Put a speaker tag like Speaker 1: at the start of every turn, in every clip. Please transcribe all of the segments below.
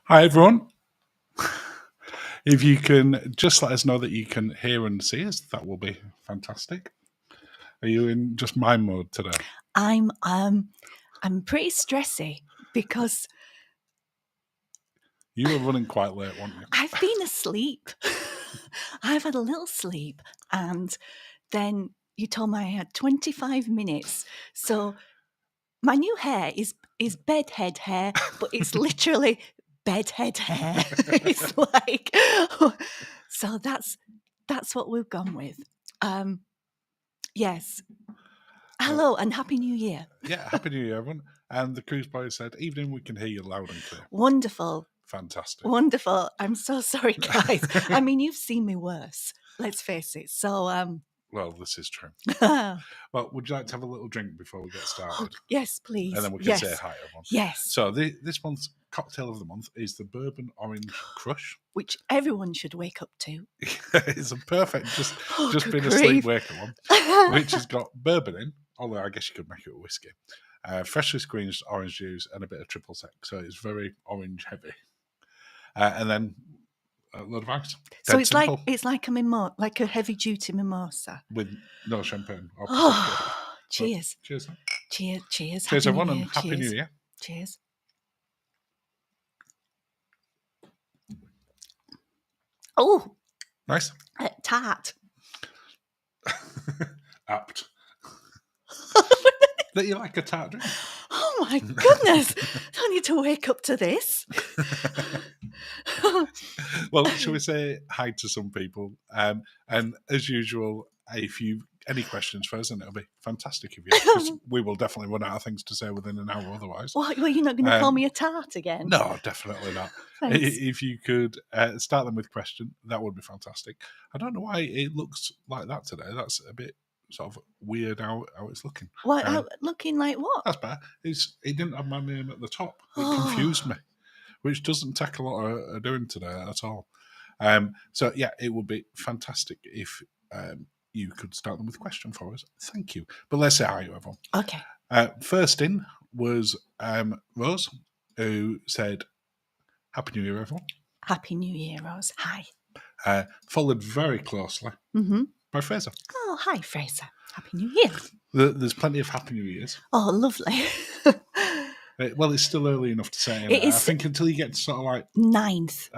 Speaker 1: Hi, everyone. If you can just let us know that you can hear and see us, that will be fantastic. Are you in just mime mode today?
Speaker 2: I'm pretty stressy because
Speaker 1: You were running quite late, weren't you?
Speaker 2: I've been asleep. I've had a little sleep, and then you told me I had 25 minutes. So my new hair is bedhead hair, but it's literally bedhead hair. It's like so that's what we've gone with. Yes. Hello and Happy New Year.
Speaker 1: Yeah, Happy New Year, everyone. And the cruise boy said, evening, we can hear you loud and clear.
Speaker 2: Wonderful.
Speaker 1: Fantastic.
Speaker 2: Wonderful. I'm so sorry, guys. I mean, you've seen me worse. Let's face it. So,
Speaker 1: Well, this is true.
Speaker 2: oh,
Speaker 1: Well, would you like to have a little drink before we get started?
Speaker 2: yes, please.
Speaker 1: And then we can
Speaker 2: yes.
Speaker 1: say hi, everyone.
Speaker 2: Yes.
Speaker 1: So this month's cocktail of the month is the Bourbon Orange Crush.
Speaker 2: Which everyone should wake up to.
Speaker 1: It's a perfect, just
Speaker 2: good
Speaker 1: being a
Speaker 2: grief.
Speaker 1: sleepwaker one, which has got bourbon in, although I guess you could make it with whiskey, freshly squeezed orange juice, and a bit of triple sec. So it's very orange heavy. And then a load of ice.
Speaker 2: So
Speaker 1: Dead
Speaker 2: it's
Speaker 1: simple,
Speaker 2: like like a heavy duty mimosa.
Speaker 1: with no champagne or prosecco.
Speaker 2: Oh, cheers.
Speaker 1: Cheers.
Speaker 2: Cheers. Cheers.
Speaker 1: Cheers,
Speaker 2: Happy
Speaker 1: everyone,
Speaker 2: New Year.
Speaker 1: and Happy
Speaker 2: Cheers.
Speaker 1: New Year.
Speaker 2: Cheers. Oh,
Speaker 1: Nice.
Speaker 2: tart.
Speaker 1: Apt. That you like a tart drink?
Speaker 2: Oh my goodness. I need to wake up to this.
Speaker 1: Well, shall we say hi to some people? And as usual, if you any questions first, and it'll be fantastic if you, because we will definitely run out of things to say within an hour otherwise.
Speaker 2: Well, you're not going to call me a tart again?
Speaker 1: No, definitely not.
Speaker 2: Thanks.
Speaker 1: If you could start them with a question, that would be fantastic. I don't know why it looks like that today. That's a bit sort of weird how it's looking.
Speaker 2: What? Looking like what?
Speaker 1: That's bad. It didn't have my name at the top. It confused me, which doesn't take a lot of doing today at all. So, yeah, it would be fantastic if you could start them with a question for us. Thank you. But let's say hi, everyone.
Speaker 2: Okay.
Speaker 1: First in was Rose, who said, Happy New Year, everyone.
Speaker 2: Happy New Year, Rose. Hi.
Speaker 1: Followed very closely by Fraser.
Speaker 2: Oh, hi, Fraser. Happy New Year.
Speaker 1: There's plenty of Happy New Years.
Speaker 2: Oh, lovely.
Speaker 1: Well, it's still early enough to say.
Speaker 2: It is.
Speaker 1: I think until you get to sort of like
Speaker 2: 9th.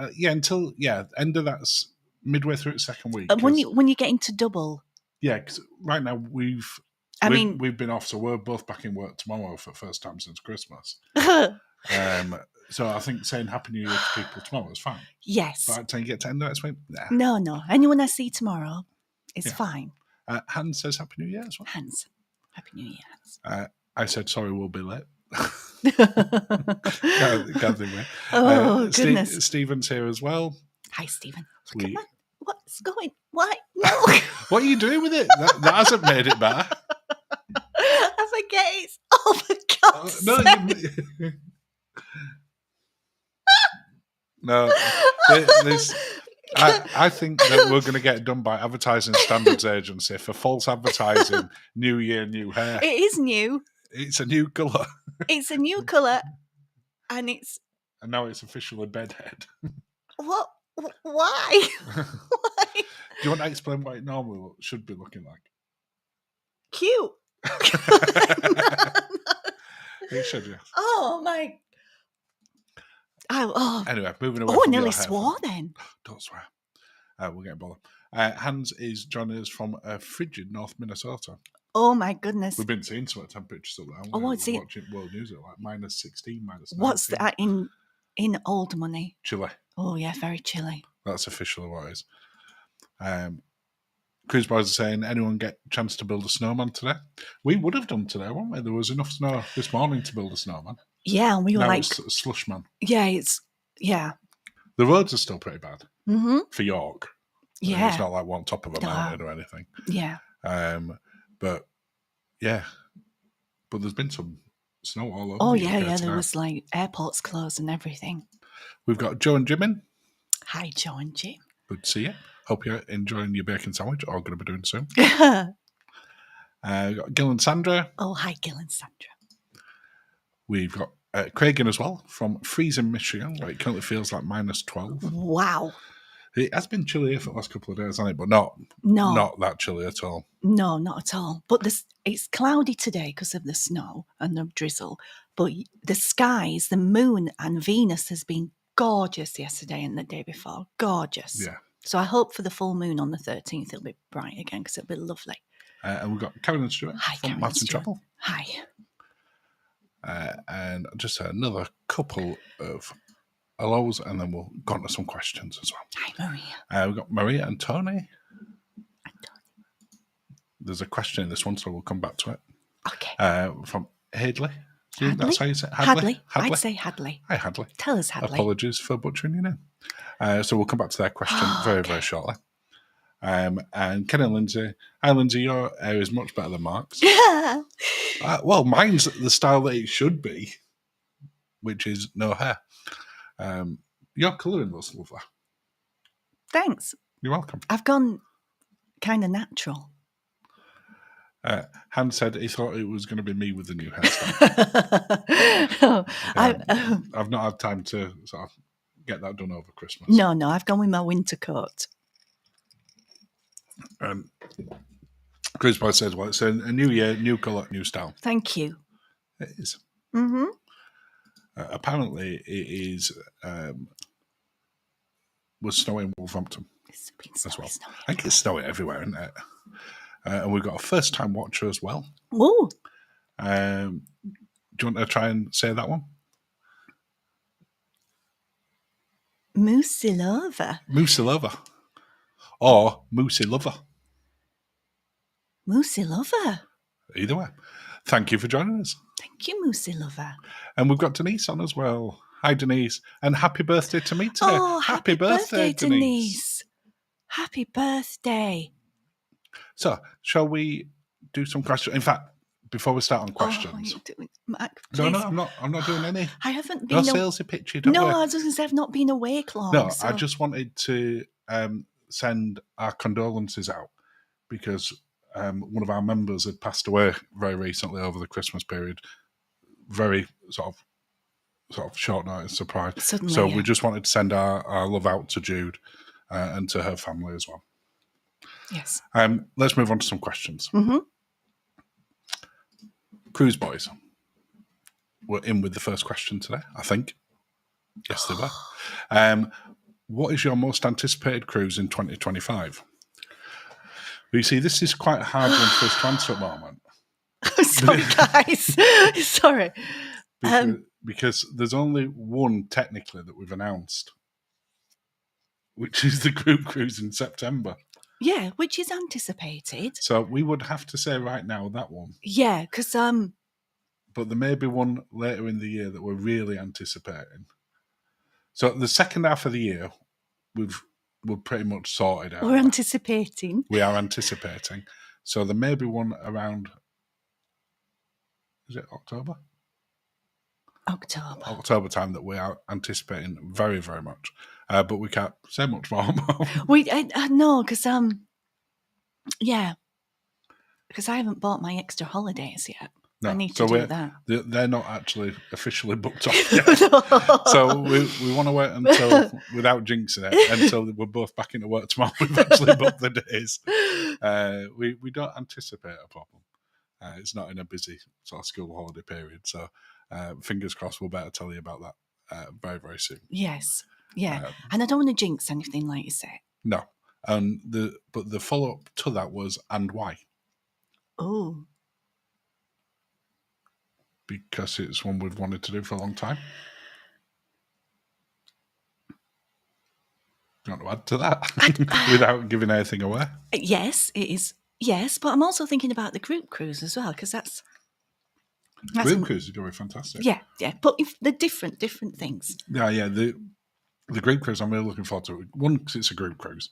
Speaker 1: End of that's midway through its second week.
Speaker 2: When you get into double.
Speaker 1: Yeah, because right now we've been off, so we're both back in work tomorrow for the first time since Christmas. So I think saying Happy New Year to people tomorrow is fine.
Speaker 2: Yes.
Speaker 1: But until you get to end of next week, nah.
Speaker 2: No. Anyone I see tomorrow is fine.
Speaker 1: Hans says Happy New Year as well.
Speaker 2: Hans. Happy New Year, Hans.
Speaker 1: I said, sorry, we'll be late.
Speaker 2: Goodness.
Speaker 1: Stephen's here as well.
Speaker 2: Hi, Stephen. What's going? Why? No.
Speaker 1: What are you doing with it? That hasn't made it better.
Speaker 2: I forget it's. Oh, for God's sake.
Speaker 1: No. I think that we're going to get done by Advertising Standards Agency for false advertising. New year, new hair.
Speaker 2: It is new.
Speaker 1: It's a new colour.
Speaker 2: It's a new colour, and
Speaker 1: now it's officially bedhead.
Speaker 2: What? Why? Why?
Speaker 1: Do you want to explain what it normally should be looking like?
Speaker 2: Cute.
Speaker 1: It should, yeah.
Speaker 2: Oh my.
Speaker 1: Anyway, moving away.
Speaker 2: Oh, I
Speaker 1: from
Speaker 2: nearly
Speaker 1: your hair
Speaker 2: swore then.
Speaker 1: Don't swear. We'll get bothered. Hans is joining us from frigid North Minnesota.
Speaker 2: Oh my goodness.
Speaker 1: We've been seeing some temperatures up there.
Speaker 2: Oh, what's it?
Speaker 1: Watching world news at like -16, -19.
Speaker 2: What's that in old money?
Speaker 1: Chilly.
Speaker 2: Oh yeah, very chilly.
Speaker 1: That's officially what it is. Cruise boys are saying, anyone get a chance to build a snowman today? We would have done today, wouldn't we? There was enough snow this morning to build a snowman.
Speaker 2: Yeah, and we were
Speaker 1: now
Speaker 2: like...
Speaker 1: it's a slush man.
Speaker 2: Yeah,
Speaker 1: The roads are still pretty bad for York.
Speaker 2: Yeah.
Speaker 1: It's not like one top of a mountain or anything.
Speaker 2: Yeah.
Speaker 1: But there's been some snow all over.
Speaker 2: Oh, yeah. There was like airports closed and everything.
Speaker 1: We've got Joe and Jim in.
Speaker 2: Hi, Joe and Jim.
Speaker 1: Good to see you. Hope you're enjoying your bacon sandwich, or going to be doing soon. Got Gil and Sandra.
Speaker 2: Oh, hi, Gil and Sandra.
Speaker 1: We've got Craig in as well from freezing Michigan, where it currently feels like -12.
Speaker 2: Wow.
Speaker 1: It has been chilly here for the last couple of days, hasn't it? But not that chilly at all.
Speaker 2: No, not at all. But it's cloudy today because of the snow and the drizzle. But the skies, the moon and Venus has been gorgeous yesterday and the day before. Gorgeous.
Speaker 1: Yeah.
Speaker 2: So I hope for the full moon on the 13th it'll be bright again because it'll be lovely.
Speaker 1: And we've got Karen and Stuart from Martin Chapel.
Speaker 2: Hi.
Speaker 1: And just another couple of hellos, and then we'll go on to some questions as well.
Speaker 2: Hi, Maria.
Speaker 1: We've got Maria and Tony. There's a question in this one, so we'll come back to it.
Speaker 2: Okay.
Speaker 1: From Hadley.
Speaker 2: Hadley?
Speaker 1: That's how you say it?
Speaker 2: Hadley. I'd say Hadley.
Speaker 1: Hi, Hadley.
Speaker 2: Tell us, Hadley.
Speaker 1: Apologies for butchering your name. So we'll come back to that question very shortly. And Ken and Lindsay. Hi, Lindsay. Your hair is much better than Mark's. Well, mine's the style that it should be, which is no hair. Your colouring looks lovely.
Speaker 2: Thanks.
Speaker 1: You're welcome.
Speaker 2: I've gone kind of natural.
Speaker 1: Han said he thought it was going to be me with the new hairstyle. I've not had time to sort of get that done over Christmas.
Speaker 2: No, I've gone with my winter coat.
Speaker 1: Chris Boy says, well, it's a new year, new colour, new style.
Speaker 2: Thank you.
Speaker 1: It is.
Speaker 2: Mm-hmm.
Speaker 1: Apparently, it is was snowing in Wolverhampton
Speaker 2: It's been snowy,
Speaker 1: as well.
Speaker 2: snowy
Speaker 1: I think it's snowing everywhere, isn't it? And we've got a first-time watcher as well.
Speaker 2: Ooh.
Speaker 1: Do you want to try and say that one?
Speaker 2: Musilova.
Speaker 1: Musilova. Or Musilova.
Speaker 2: Musilova.
Speaker 1: Either way. Thank you for joining us.
Speaker 2: Thank you, Musilova.
Speaker 1: And we've got Denise on as well. Hi, Denise. And happy birthday to me today.
Speaker 2: Oh, happy birthday, Denise. Happy birthday.
Speaker 1: So, shall we do some questions? In fact, before we start on questions.
Speaker 2: Mark,
Speaker 1: no, I'm not doing any.
Speaker 2: I haven't been.
Speaker 1: No salesy pitchy, don't worry.
Speaker 2: I was just going to say I've not been awake long.
Speaker 1: No, so. I just wanted to send our condolences out because one of our members had passed away very recently over the Christmas period. Very sort of short notice surprise.
Speaker 2: Suddenly,
Speaker 1: so we just wanted to send our love out to Jude and to her family as well.
Speaker 2: Yes.
Speaker 1: Let's move on to some questions.
Speaker 2: Mm-hmm.
Speaker 1: Cruise Boys were in with the first question today, I think. Yes, they were. What is your most anticipated cruise in 2025? Well, you see, this is quite a hard one for us to answer at the moment.
Speaker 2: Sorry, guys. Sorry.
Speaker 1: Because there's only one technically that we've announced, which is the group cruise in September.
Speaker 2: Yeah, which is anticipated.
Speaker 1: So we would have to say right now that one.
Speaker 2: Yeah, because
Speaker 1: but there may be one later in the year that we're really anticipating. So the second half of the year, we're pretty much sorted out.
Speaker 2: We're anticipating.
Speaker 1: We are anticipating. So there may be one around. Is it October? October time that we are anticipating very, very much. But we can't say much more.
Speaker 2: No, because because I haven't bought my extra holidays yet. No, I need to do that.
Speaker 1: They're not actually officially booked off yet. So we want to wait until, without jinxing it, until we're both back into work tomorrow. We've actually booked the days. We don't anticipate a problem. It's not in a busy sort of school holiday period. So fingers crossed, we'll better tell you about that very, very soon.
Speaker 2: Yes. Yeah. And I don't want to jinx anything, like you say.
Speaker 1: No. But the follow-up to that was, and why?
Speaker 2: Oh.
Speaker 1: Because it's one we've wanted to do for a long time. Do you want to add to that without giving anything away?
Speaker 2: Yes, it is. Yes, but I'm also thinking about the group cruise as well, because that's
Speaker 1: group cruise is going to be fantastic.
Speaker 2: Yeah. But if they're different things.
Speaker 1: Yeah. The group cruise, I'm really looking forward to it. One, because it's a group cruise,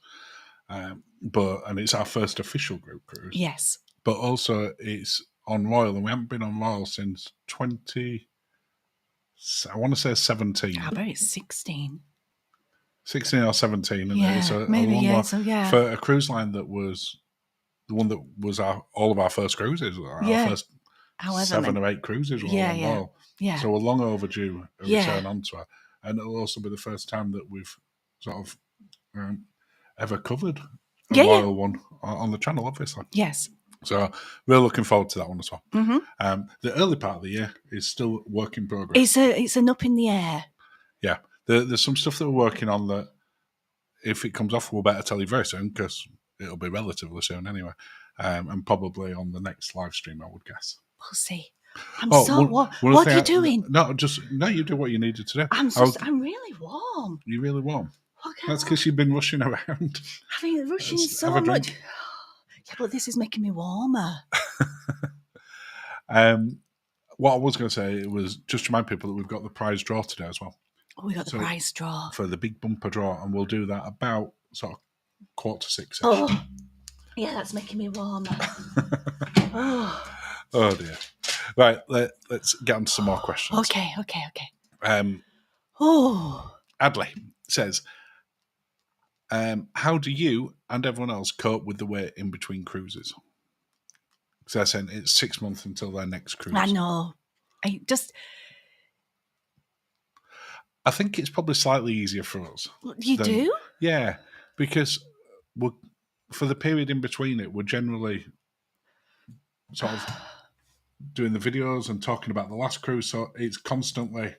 Speaker 1: and it's our first official group cruise.
Speaker 2: Yes.
Speaker 1: But also, it's on Royal, and we haven't been on Royal since 17.
Speaker 2: I bet it's 16.
Speaker 1: 16 or 17. And
Speaker 2: Yeah,
Speaker 1: it's a
Speaker 2: maybe,
Speaker 1: long
Speaker 2: yeah.
Speaker 1: one.
Speaker 2: So, yeah.
Speaker 1: For a cruise line that was the one that was all of our first cruises, our first
Speaker 2: However
Speaker 1: 7 or 8 cruises were
Speaker 2: Yeah,
Speaker 1: on
Speaker 2: yeah.
Speaker 1: board.
Speaker 2: Yeah.
Speaker 1: So we're long overdue a
Speaker 2: Yeah.
Speaker 1: return onto it. And it'll also be the first time that we've sort of ever covered a royal one on the channel, obviously.
Speaker 2: Yes.
Speaker 1: So we're looking forward to that one as well.
Speaker 2: Mm-hmm.
Speaker 1: The early part of the year is still work in progress.
Speaker 2: It's an up in the air.
Speaker 1: Yeah. There's some stuff that we're working on that if it comes off, we'll better tell you very soon because it'll be relatively soon anyway. And probably on the next live stream, I would guess.
Speaker 2: We'll see. I'm
Speaker 1: what
Speaker 2: are you doing?
Speaker 1: No, you do what you needed to do.
Speaker 2: I'm really warm.
Speaker 1: You're really warm. That's because you've been rushing around.
Speaker 2: I've been rushing so much. Yeah, but this is making me warmer.
Speaker 1: What I was going to say was just remind people that we've got the prize draw today as well.
Speaker 2: Oh, we got the prize draw.
Speaker 1: For the big bumper draw, and we'll do that about sort of 5:45.
Speaker 2: Oh, yeah, that's making me warmer.
Speaker 1: Oh dear. Right, let's get on to some more questions.
Speaker 2: Okay.
Speaker 1: Adley says, how do you and everyone else cope with the wait in between cruises? Because they're saying it's 6 months until their next cruise.
Speaker 2: I know.
Speaker 1: I think it's probably slightly easier for us.
Speaker 2: You do?
Speaker 1: Yeah, because for the period in between it, we're generally sort of doing the videos and talking about the last cruise, so it's constantly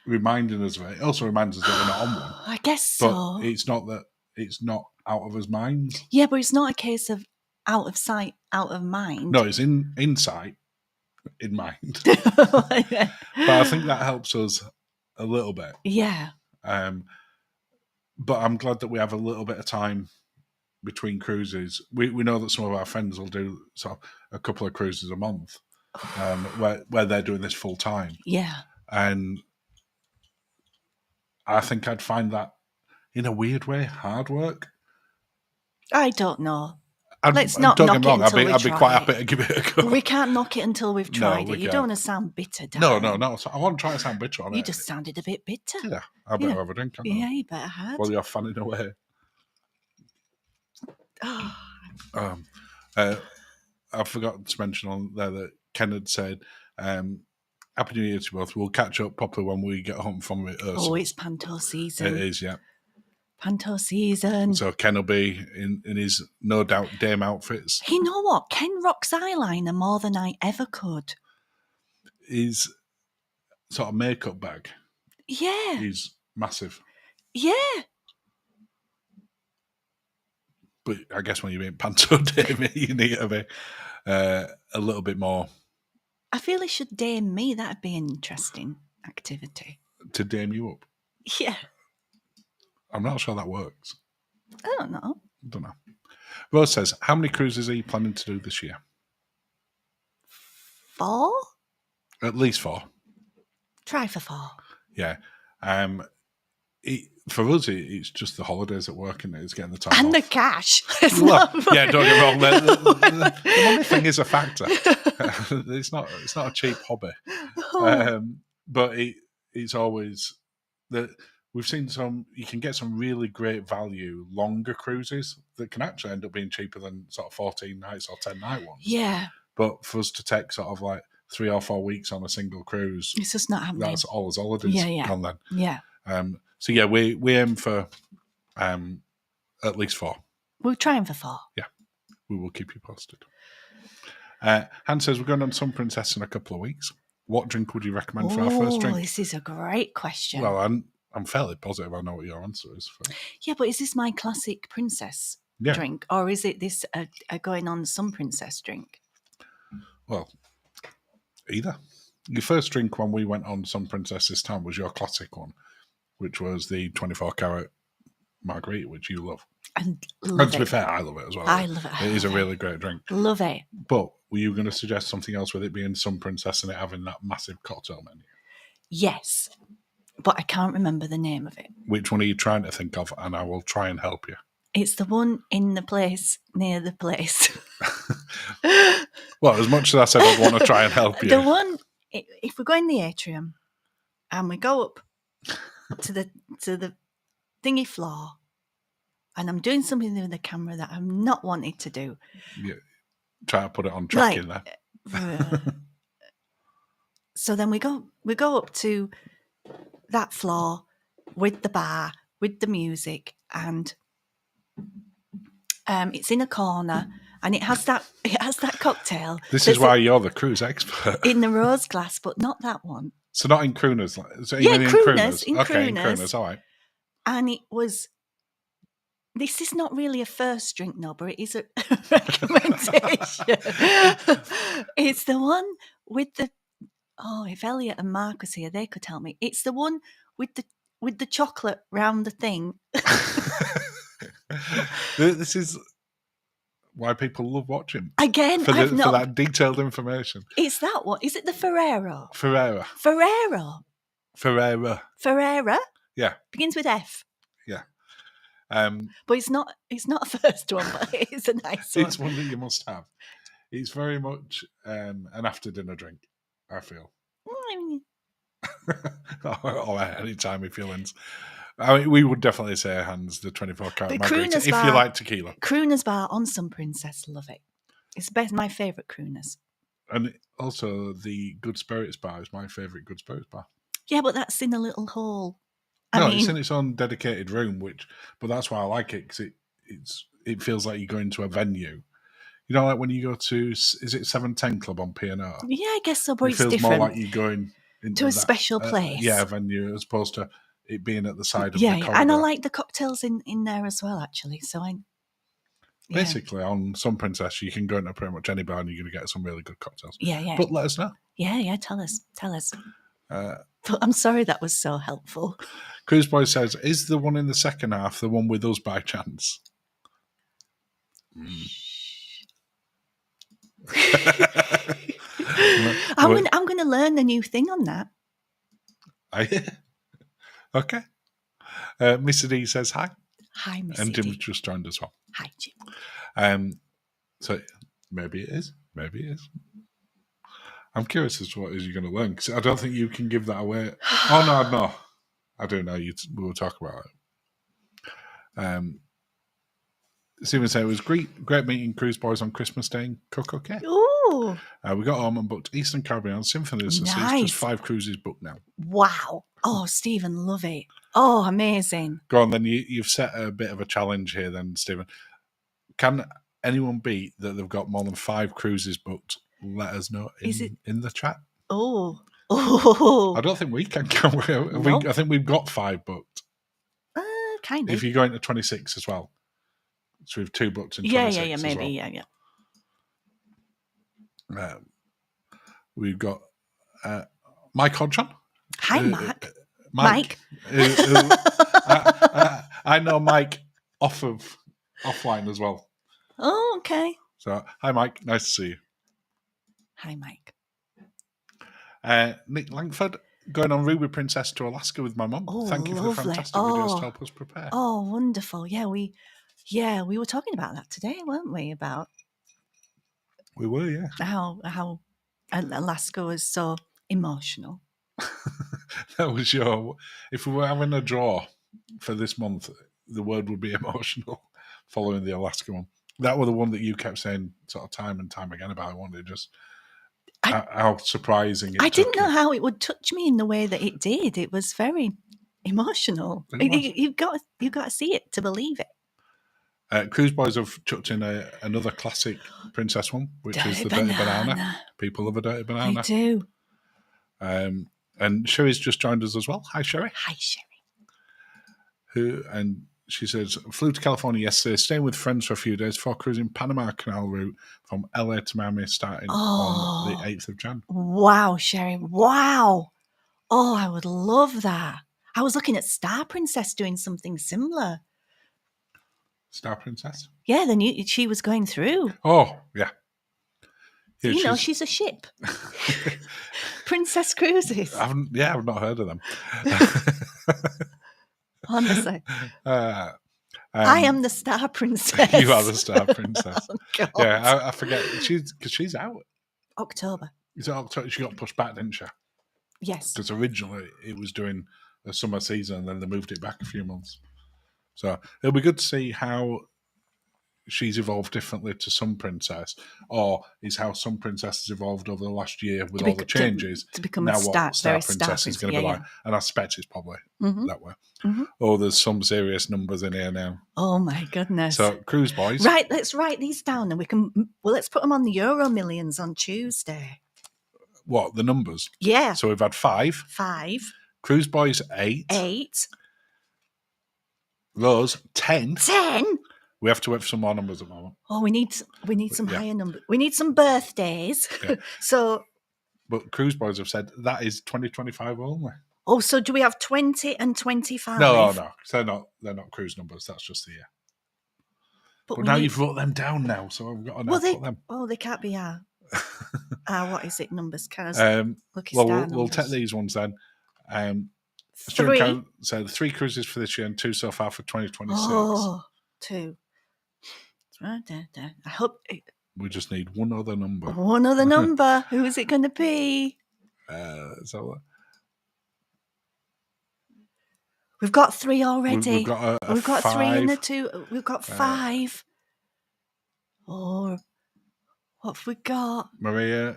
Speaker 1: reminding us of it. It also reminds us that we're not on one.
Speaker 2: I guess so.
Speaker 1: But it's not that it's not out of his minds.
Speaker 2: Yeah, but it's not a case of out of sight, out of mind.
Speaker 1: No, it's in sight, in mind. But I think that helps us a little bit.
Speaker 2: Yeah.
Speaker 1: But I'm glad that we have a little bit of time between cruises. We know that some of our friends will do sort of a couple of cruises a month, where they're doing this full time.
Speaker 2: Yeah.
Speaker 1: And I think I'd find that, in a weird way, hard work.
Speaker 2: I don't know.
Speaker 1: Let's not knock it until we try. I'd be quite happy to give it a go.
Speaker 2: We can't knock it until we've tried it. You don't want to sound bitter, darling.
Speaker 1: No. I want to try to sound bitter on it.
Speaker 2: You just sounded a bit bitter.
Speaker 1: Yeah, I better have a drink.
Speaker 2: Yeah, you better have.
Speaker 1: While you're fanning away. I forgot to mention on there that Ken had said, Happy New Year to both. We'll catch up properly when we get home from rehearsal.
Speaker 2: Oh, it's Panto season.
Speaker 1: It is, yeah.
Speaker 2: Panto season.
Speaker 1: So Ken will be in his no doubt Dame outfits.
Speaker 2: You know what? Ken rocks eyeliner more than I ever could.
Speaker 1: His sort of makeup bag.
Speaker 2: Yeah.
Speaker 1: Is massive.
Speaker 2: Yeah.
Speaker 1: But I guess when you're being Panto Dame, you need to be a little bit more.
Speaker 2: I feel he should dame me. That'd be an interesting activity.
Speaker 1: To dame you up?
Speaker 2: Yeah.
Speaker 1: I'm not sure that works.
Speaker 2: I don't know.
Speaker 1: Rose says, how many cruises are you planning to do this year?
Speaker 2: 4?
Speaker 1: At least 4.
Speaker 2: Try for 4.
Speaker 1: Yeah. For us, it's just the holidays at work and it's getting the time
Speaker 2: and
Speaker 1: off.
Speaker 2: The cash.
Speaker 1: Yeah, don't get wrong. The money thing is a factor. It's not a cheap hobby, but it's always that we've seen some. You can get some really great value longer cruises that can actually end up being cheaper than sort of 14 nights or 10-night ones.
Speaker 2: Yeah,
Speaker 1: but for us to take sort of like 3 or 4 weeks on a single cruise,
Speaker 2: it's just not happening.
Speaker 1: That's all his holidays gone then.
Speaker 2: Yeah.
Speaker 1: So yeah, we aim for at least 4.
Speaker 2: We're trying for 4.
Speaker 1: Yeah, we will keep you posted. Han says we're going on Sun Princess in a couple of weeks. What drink would you recommend for our first drink?
Speaker 2: This is a great question.
Speaker 1: Well, I'm fairly positive I know what your answer is.
Speaker 2: Yeah, but is this my classic princess drink, or is it this a going on Sun Princess drink?
Speaker 1: Well, either. Your first drink when we went on Sun Princess this time was your classic one, which was the 24-carat margarita, which you love. And to be fair, I love it as well.
Speaker 2: I love it.
Speaker 1: It is a really great drink.
Speaker 2: Love it.
Speaker 1: But were you going to suggest something else with it being Sun Princess and it having that massive cocktail menu?
Speaker 2: Yes, but I can't remember the name of it.
Speaker 1: Which one are you trying to think of? And I will try and help you.
Speaker 2: It's the one in the place, near the place.
Speaker 1: Well, as much as I said I want to try and help you.
Speaker 2: The one, if we go in the atrium and we go up to the thingy floor, and I'm doing something with the camera that I'm not wanted to do.
Speaker 1: Yeah. Try to put it on tracking there.
Speaker 2: So then we go up to that floor with the bar, with the music, and it's in a corner, and it has that cocktail.
Speaker 1: This is why you're the cruise expert.
Speaker 2: In the rose glass, but not that one.
Speaker 1: So not in Crooners. So
Speaker 2: Yeah,
Speaker 1: even
Speaker 2: Crooners. In
Speaker 1: okay,
Speaker 2: Crooners.
Speaker 1: in Crooners, all right.
Speaker 2: And it was. This is not really a first drink, no, but it is a recommendation. It's the one with the. Oh, if Elliot and Mark was here, they could tell me. It's the one with the chocolate round the thing.
Speaker 1: This is why people love watching.
Speaker 2: Again,
Speaker 1: for that detailed information.
Speaker 2: It's that one. Is it the Ferrero?
Speaker 1: Ferrera. Yeah.
Speaker 2: Begins with F.
Speaker 1: Yeah.
Speaker 2: But it's not a first one, but it's a nice one.
Speaker 1: It's one that you must have. It's very much an after dinner drink, I feel. Or any time if you're in. I mean, we would definitely say hands the 24 carat margarita if you like tequila.
Speaker 2: Crooners Bar on Sun Princess, love it. It's my favourite Crooners.
Speaker 1: And also the Good Spirits Bar is my favourite Good Spirits Bar.
Speaker 2: Yeah, but that's in a little hall.
Speaker 1: It's in its own dedicated room, but that's why I like it, because it feels like you go into a venue. You know, like when you go to, is it 710 Club on P&O?
Speaker 2: Yeah, I guess so, but
Speaker 1: it feels
Speaker 2: different.
Speaker 1: more like you're going into
Speaker 2: a special place.
Speaker 1: A venue, as opposed to it being at the side of the corridor.
Speaker 2: Yeah, and I like the cocktails in there as well, actually. So
Speaker 1: basically, on Sun Princess, you can go into pretty much any bar and you're going to get some really good cocktails.
Speaker 2: Yeah.
Speaker 1: But let us know.
Speaker 2: Yeah, tell us. I'm sorry that was so helpful.
Speaker 1: Cruise Boy says, is the one in the second half the one with us by chance?
Speaker 2: I'm going to learn a new thing on that.
Speaker 1: Okay. Mr. D says hi.
Speaker 2: Hi, Mr.
Speaker 1: And
Speaker 2: D.
Speaker 1: Jim's just joined as well.
Speaker 2: Hi, Jim.
Speaker 1: So maybe it is. I'm curious as to what it is you're going to learn, because I don't think you can give that away. Oh, no. I do know. We will talk about it. Stephen said it was great meeting Cruise Boys on Christmas Day in Coco Cay.
Speaker 2: Ooh.
Speaker 1: We got home and booked Eastern Caribbean Symphony of the Seas. Just 5 cruises booked now.
Speaker 2: Wow. Oh, Stephen, love it. Oh, amazing.
Speaker 1: Go on, then. You've set a bit of a challenge here then, Stephen. Can anyone beat that they've got more than 5 cruises booked? Let us know in the chat.
Speaker 2: Oh.
Speaker 1: I don't think we can.
Speaker 2: No.
Speaker 1: I think we've got 5 booked.
Speaker 2: Kind of.
Speaker 1: If you go into 26 as well. So we've 2 booked in 26
Speaker 2: Yeah, maybe,
Speaker 1: as well.
Speaker 2: Yeah.
Speaker 1: We've got Mike Hodgson.
Speaker 2: Hi, Mark.
Speaker 1: Mike. I know Mike offline as well.
Speaker 2: Oh, okay.
Speaker 1: So, hi, Mike. Nice to see you.
Speaker 2: Hi, Mike.
Speaker 1: Nick Langford, going on Ruby Princess to Alaska with my mum.
Speaker 2: Oh,
Speaker 1: Thank you for the fantastic videos to help us prepare.
Speaker 2: Oh, wonderful. Yeah, we were talking about that today, weren't we?
Speaker 1: We were, yeah.
Speaker 2: How Alaska was so emotional.
Speaker 1: That was if we were having a draw for this month, the word would be emotional following the Alaska one. That was the one that you kept saying sort of time and time again about. I wanted just how surprising it
Speaker 2: I didn't know how it would touch me in the way that it did. It was very emotional. You've got to see it to believe it.
Speaker 1: Cruise Boys have chucked in another classic princess one, which is the Dirty Banana. People love a Dirty Banana.
Speaker 2: They do.
Speaker 1: And Sherry's just joined us as well. Hi, Sherry.
Speaker 2: Hi, Sherry.
Speaker 1: And she says, flew to California yesterday, staying with friends for a few days before cruising Panama Canal route from LA to Miami starting on the 8th of Jan.
Speaker 2: Wow, Sherry. Wow. Oh, I would love that. I was looking at Star Princess doing something similar.
Speaker 1: Star Princess?
Speaker 2: Yeah, she was going through.
Speaker 1: Oh, yeah.
Speaker 2: So, she's a ship. Princess Cruises.
Speaker 1: I've not heard of them.
Speaker 2: Honestly. I am the Star Princess.
Speaker 1: You are the Star Princess.
Speaker 2: Oh, God.
Speaker 1: Yeah, I forget. Because she's out.
Speaker 2: October.
Speaker 1: Is it October? She got pushed back, didn't she?
Speaker 2: Yes.
Speaker 1: Because originally it was doing a summer season and then they moved it back a few months. So it'll be good to see how she's evolved differently to Sun Princess, or is how Sun Princess has evolved over the last year with all the changes.
Speaker 2: To become
Speaker 1: now
Speaker 2: a star,
Speaker 1: what Star
Speaker 2: very
Speaker 1: Princess
Speaker 2: star
Speaker 1: is going to be like. And I suspect it's probably that way. Oh, there's some serious numbers in here now.
Speaker 2: Oh my goodness.
Speaker 1: So, Cruise Boys.
Speaker 2: Right, let's write these down and let's put them on the Euro Millions on Tuesday.
Speaker 1: What, the numbers?
Speaker 2: Yeah.
Speaker 1: So we've had 5.
Speaker 2: 5.
Speaker 1: Cruise Boys 8.
Speaker 2: 8.
Speaker 1: Rose 10.
Speaker 2: 10?
Speaker 1: We have to wait for some more numbers at the moment.
Speaker 2: Oh, we need some higher numbers. We need some birthdays.
Speaker 1: Yeah.
Speaker 2: So,
Speaker 1: but Cruise Boys have said that is 2025 only.
Speaker 2: Oh, so do we have 20 and 25?
Speaker 1: No. They're not cruise numbers. That's just the year. But now you've wrote them down now, so I've got to put them.
Speaker 2: Oh, they can't be our what is it, numbers?
Speaker 1: We'll take these ones then.
Speaker 2: 3.
Speaker 1: So 3 cruises for this year and 2 so far for 2026.
Speaker 2: Oh, 2. I hope...
Speaker 1: We just need one other number.
Speaker 2: One other number. Who is it going to be? We've got 3 already.
Speaker 1: We've got
Speaker 2: we've got
Speaker 1: 5.
Speaker 2: 3 and a 2. We've got 5. Oh, what have we got?
Speaker 1: Maria,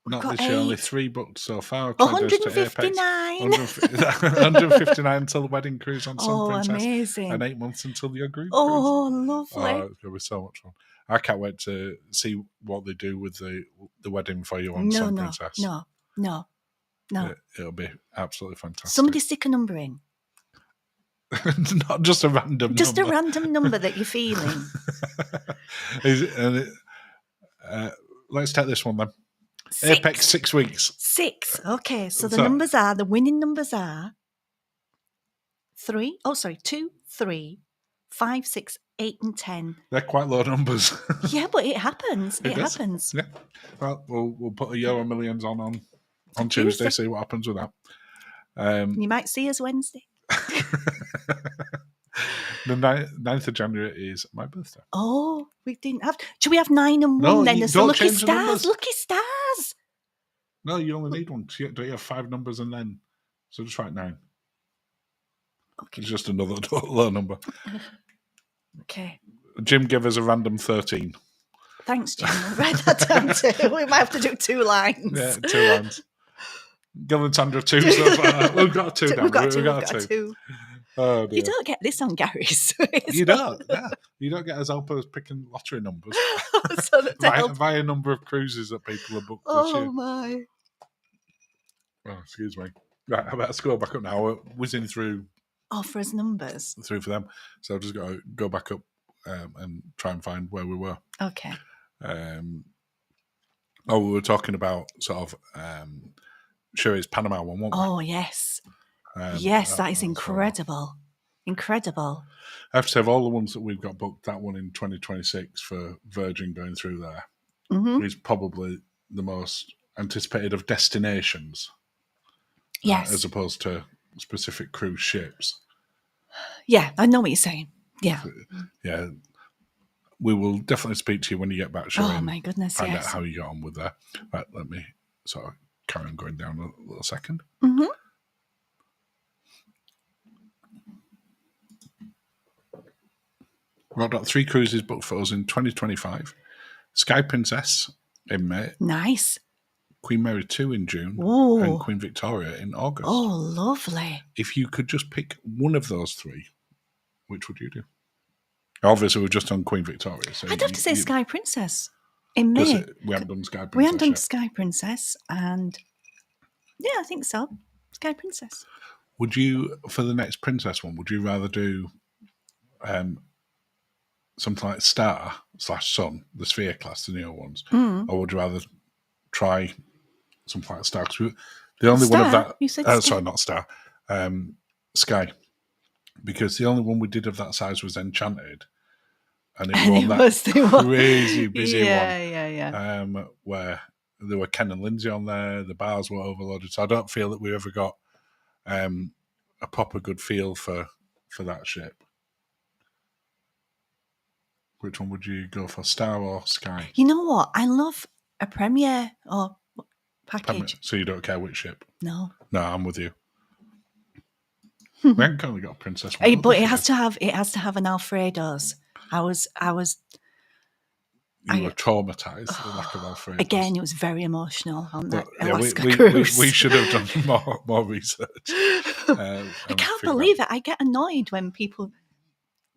Speaker 1: not this year, only 3 booked so far.
Speaker 2: 159.
Speaker 1: 159 until the wedding cruise on Sun Princess.
Speaker 2: Amazing.
Speaker 1: And 8 months until the agreed cruise.
Speaker 2: Oh, lovely.
Speaker 1: Oh, it's going to be so much fun. I can't wait to see what they do with the wedding for you on Sun Princess.
Speaker 2: No.
Speaker 1: It'll be absolutely fantastic.
Speaker 2: Somebody stick a number in.
Speaker 1: Not just a random number.
Speaker 2: Just a random number that you're feeling.
Speaker 1: Let's take this one then.
Speaker 2: 6.
Speaker 1: Apex 6 weeks.
Speaker 2: 6. Okay, so the winning numbers are 2, 3, 5, 6, 8, and 10.
Speaker 1: They're quite low numbers.
Speaker 2: Yeah, but it happens. It happens.
Speaker 1: Yeah. Well, we'll put a Euro Millions on Tuesday, see what happens with that.
Speaker 2: You might see us Wednesday.
Speaker 1: The 9th of January is my birthday.
Speaker 2: Oh, we didn't have... Should we have 9 and 1 then? There's the lucky stars. Lucky stars.
Speaker 1: No, you only need one. So you have 5 numbers and then... So just write 9. Okay. It's just another low number.
Speaker 2: Okay.
Speaker 1: Jim gave us a random 13.
Speaker 2: Thanks, Jim. I'll write that down too. We might have to do 2 lines.
Speaker 1: Yeah, 2 lines. Gil and Sandra 2 so far. We've got 2 now. We've got 2. Oh, dear.
Speaker 2: You don't get this on Gary's.
Speaker 1: You don't. Yeah. You don't get as helpers picking lottery numbers. Via number of cruises that people have booked this year.
Speaker 2: Oh, my.
Speaker 1: Oh, excuse me. Right, I better scroll back up now. We're whizzing through.
Speaker 2: Offers numbers.
Speaker 1: Through for them. So I've just got to go back up and try and find where we were.
Speaker 2: Okay.
Speaker 1: We were talking about Sherry's Panama one, weren't we?
Speaker 2: Oh, yes. Yes, that is incredible. Incredible.
Speaker 1: I have to say, of all the ones that we've got booked, that one in 2026 for Virgin going through there is probably the most anticipated of destinations.
Speaker 2: Yes.
Speaker 1: As opposed to specific cruise ships.
Speaker 2: Yeah, I know what you're saying. Yeah.
Speaker 1: Yeah. We will definitely speak to you when you get back, Sherry.
Speaker 2: Oh, my goodness,
Speaker 1: find out how you got on with that. Right, let me sort of carry on going down a little second.
Speaker 2: Mm-hmm.
Speaker 1: We've got 3 cruises booked for us in 2025. Sky Princess in May.
Speaker 2: Nice.
Speaker 1: Queen Mary 2 in June.
Speaker 2: Ooh.
Speaker 1: And Queen Victoria in August.
Speaker 2: Oh, lovely.
Speaker 1: If you could just pick one of those 3, which would you do? Obviously, we're just on Queen Victoria. So
Speaker 2: I'd have to say Sky Princess in May.
Speaker 1: We haven't done Sky Princess.
Speaker 2: We haven't done Sky Princess, and yeah, I think so. Sky Princess.
Speaker 1: Would you, for the next Princess one, would you rather do something like Star/Sun, the Sphere class, the newer ones, or would you rather try something like Star? The only one of that.
Speaker 2: You said Star.
Speaker 1: Sorry, not Star. Sky. Because the only one we did of that size was Enchanted. And it was that crazy busy one.
Speaker 2: Yeah.
Speaker 1: Where there were Ken and Linzi on there, the bars were overloaded. So I don't feel that we ever got a proper good feel for that ship. Which one would you go for, Star or Sky?
Speaker 2: You know what? I love a premiere or package.
Speaker 1: So you don't care which ship?
Speaker 2: No.
Speaker 1: No, I'm with you. We haven't currently got a Princess
Speaker 2: But
Speaker 1: Wales.
Speaker 2: it has to have an Alfredo's. I was
Speaker 1: You were traumatized at the lack of Alfredo's.
Speaker 2: Again, it was very emotional on that
Speaker 1: Yeah,
Speaker 2: Alaska cruise.
Speaker 1: we should have done more research.
Speaker 2: I can't believe it. I get annoyed when people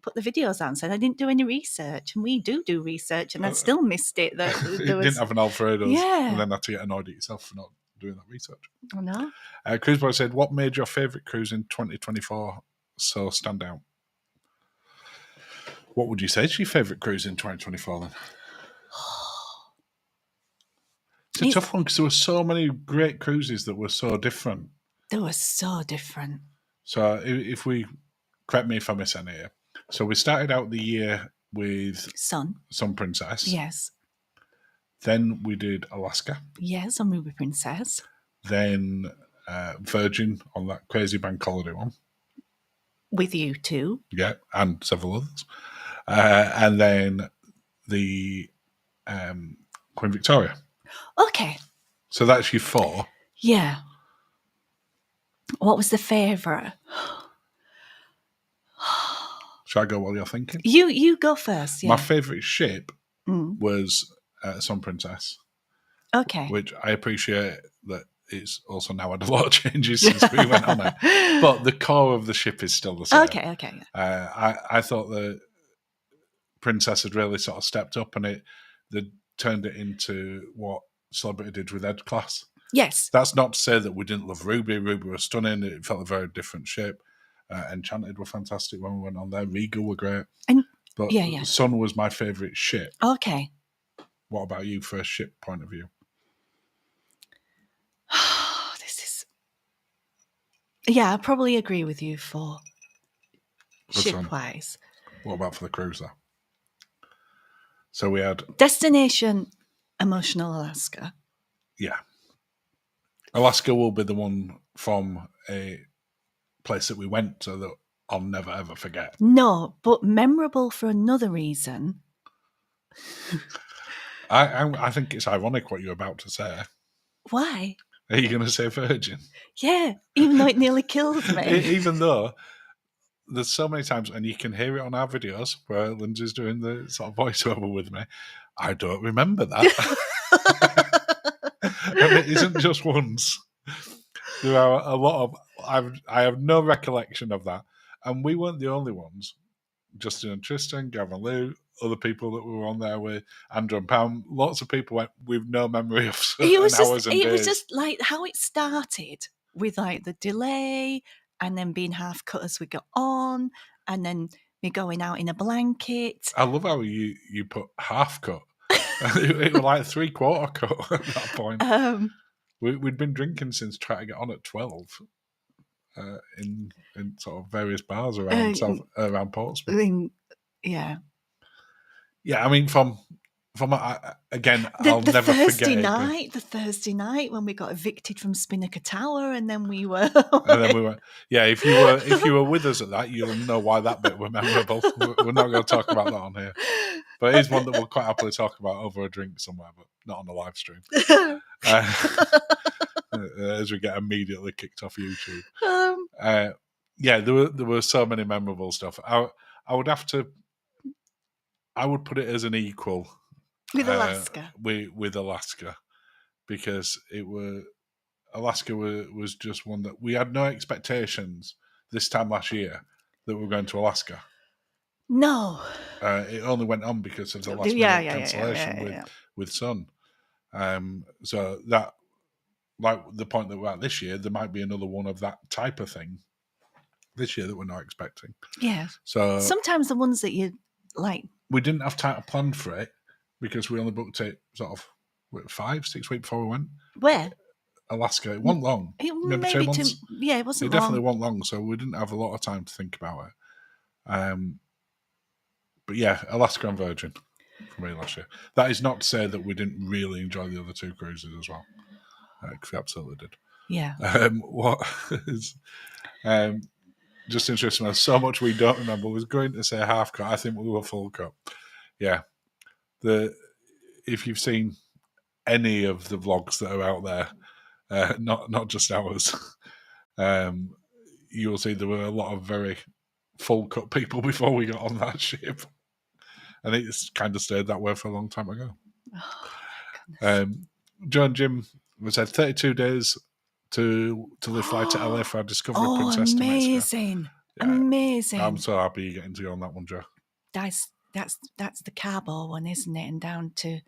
Speaker 2: put the videos out and said I didn't do any research, and we do research, and I still missed it. That there was,
Speaker 1: didn't have an Alfredo's,
Speaker 2: yeah,
Speaker 1: and then had to get annoyed at yourself for not doing that research.
Speaker 2: I know.
Speaker 1: Cruise Boy said, "What made your favourite cruise in 2024 so stand out?" What would you say is your favourite cruise in 2024 then? It's a tough one because there were so many great cruises that were so different.
Speaker 2: They were so different.
Speaker 1: So if we, correct me if I miss any here. So we started out the year with
Speaker 2: Sun
Speaker 1: Princess.
Speaker 2: Yes.
Speaker 1: Then we did Alaska.
Speaker 2: Yes, on Ruby Princess.
Speaker 1: Then Virgin on that crazy bank holiday one.
Speaker 2: With you too.
Speaker 1: Yeah, and several others. And then the Queen Victoria.
Speaker 2: Okay.
Speaker 1: So that's your 4.
Speaker 2: Yeah. What was the favourite?
Speaker 1: Shall I go while you're thinking?
Speaker 2: You go first. Yeah.
Speaker 1: My favourite ship was Sun Princess.
Speaker 2: Okay.
Speaker 1: Which I appreciate that it's also now had a lot of changes since we went on it. But the core of the ship is still the same.
Speaker 2: Okay.
Speaker 1: I thought the Princess had really sort of stepped up, and they turned it into what Celebrity did with Ed Class.
Speaker 2: Yes.
Speaker 1: That's not to say that we didn't love Ruby. Ruby was stunning. It felt a very different ship. Enchanted were fantastic when we went on there. Regal were great. But Sun was my favourite ship.
Speaker 2: Okay.
Speaker 1: What about you for a ship point of view?
Speaker 2: I probably agree with you for ship-wise.
Speaker 1: What about for the cruise, though? So we had...
Speaker 2: Destination Emotional Alaska.
Speaker 1: Yeah. Alaska will be the one from a place that we went to that I'll never, ever forget.
Speaker 2: No, but memorable for another reason.
Speaker 1: I think it's ironic what you're about to say.
Speaker 2: Why?
Speaker 1: Are you going to say Virgin?
Speaker 2: Yeah, even though it nearly kills me.
Speaker 1: Even though there's so many times, and you can hear it on our videos where Lindsay's doing the sort of voiceover with me. I don't remember that. And it isn't just once. There are a lot of... I have no recollection of that. And we weren't the only ones. Justin and Tristan, Gavin Lou, other people that we were on there with, Andrew and Pam. Lots of people went with no memory of certain hours and days.
Speaker 2: It was just like how it started with like the delay and then being half cut as we got on and then me going out in a blanket.
Speaker 1: I love how you put half cut. It was like 3/4 cut at that point. We'd been drinking since trying to get on at 12 in sort of various bars around Portsmouth.
Speaker 2: Yeah.
Speaker 1: Yeah, I mean, from again, I'll
Speaker 2: the
Speaker 1: never
Speaker 2: Thursday
Speaker 1: forget
Speaker 2: night, the Thursday night when we got evicted from Spinnaker Tower, and then we were.
Speaker 1: Yeah, if you were with us at that, you'll know why that bit were memorable. We're not going to talk about that on here, but it is one that we'll quite happily talk about over a drink somewhere, but not on the live stream. As we get immediately kicked off YouTube. There were so many memorable stuff. I would put it as an equal
Speaker 2: with Alaska.
Speaker 1: With Alaska, because Alaska was just one that we had no expectations this time last year that we were going to Alaska.
Speaker 2: No,
Speaker 1: it only went on because of the last minute cancellation with Sun. So that, like the point that we're at this year, there might be another one of that type of thing this year that we're not expecting.
Speaker 2: Yeah.
Speaker 1: So
Speaker 2: sometimes the ones that you like,
Speaker 1: we didn't have time to plan for it because we only booked it sort of 5-6 weeks before we went.
Speaker 2: Where?
Speaker 1: Alaska. It wasn't long.
Speaker 2: It wasn't long.
Speaker 1: It definitely wasn't long, so we didn't have a lot of time to think about it. But yeah, Alaska and Virgin for me last year. That is not to say that we didn't really enjoy the other 2 cruises as well, because we absolutely did.
Speaker 2: Yeah.
Speaker 1: What is just interesting? So much we don't remember. Was going to say half cut. I think we were full cut. Yeah. If you've seen any of the vlogs that are out there, not just ours, you'll see there were a lot of very full cut people before we got on that ship, and it's kind of stayed that way for a long time ago.
Speaker 2: Oh my goodness.
Speaker 1: Joe and Jim said 32 days till they fly to LA for our Discovery Princess to Mexico.
Speaker 2: Amazing.
Speaker 1: Yeah,
Speaker 2: Amazing.
Speaker 1: I'm so happy you're getting to go on that one, Joe.
Speaker 2: That's the Cabo one, isn't it? And down to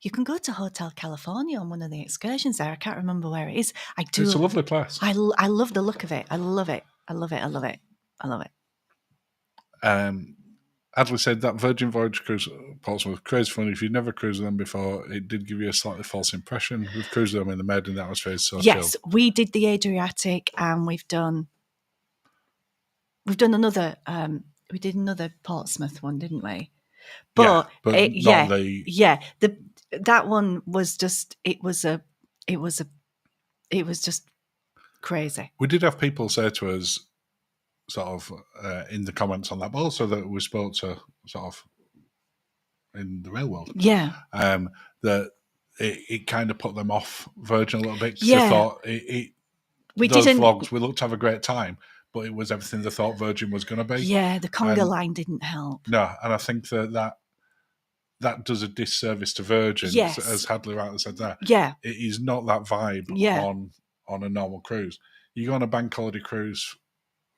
Speaker 2: you can go to Hotel California on one of the excursions there. I can't remember where it is. I do.
Speaker 1: It's a lovely place.
Speaker 2: I love the look of it. I love it. I love it. I love it. I love it.
Speaker 1: Adley said that Virgin Voyage cruise Portsmouth crazy fun. If you'd never cruised them before, it did give you a slightly false impression. We've cruised them in the Med, and the atmosphere is so
Speaker 2: yes,
Speaker 1: chilled.
Speaker 2: We did the Adriatic, and we've done another. We did another Portsmouth one, didn't we? But that one was just it was just crazy.
Speaker 1: We did have people say to us, sort of in the comments on that, but also that we spoke to sort of in the real world.
Speaker 2: Yeah.
Speaker 1: That it kind of put them off Virgin a little bit because they thought those vlogs, we looked to have a great time, but it was everything they thought Virgin was going to be.
Speaker 2: Yeah, the conga line didn't help.
Speaker 1: No, and I think that does a disservice to Virgin, as Hadley rightly said there.
Speaker 2: Yeah.
Speaker 1: It is not that vibe on a normal cruise. You go on a bank holiday cruise,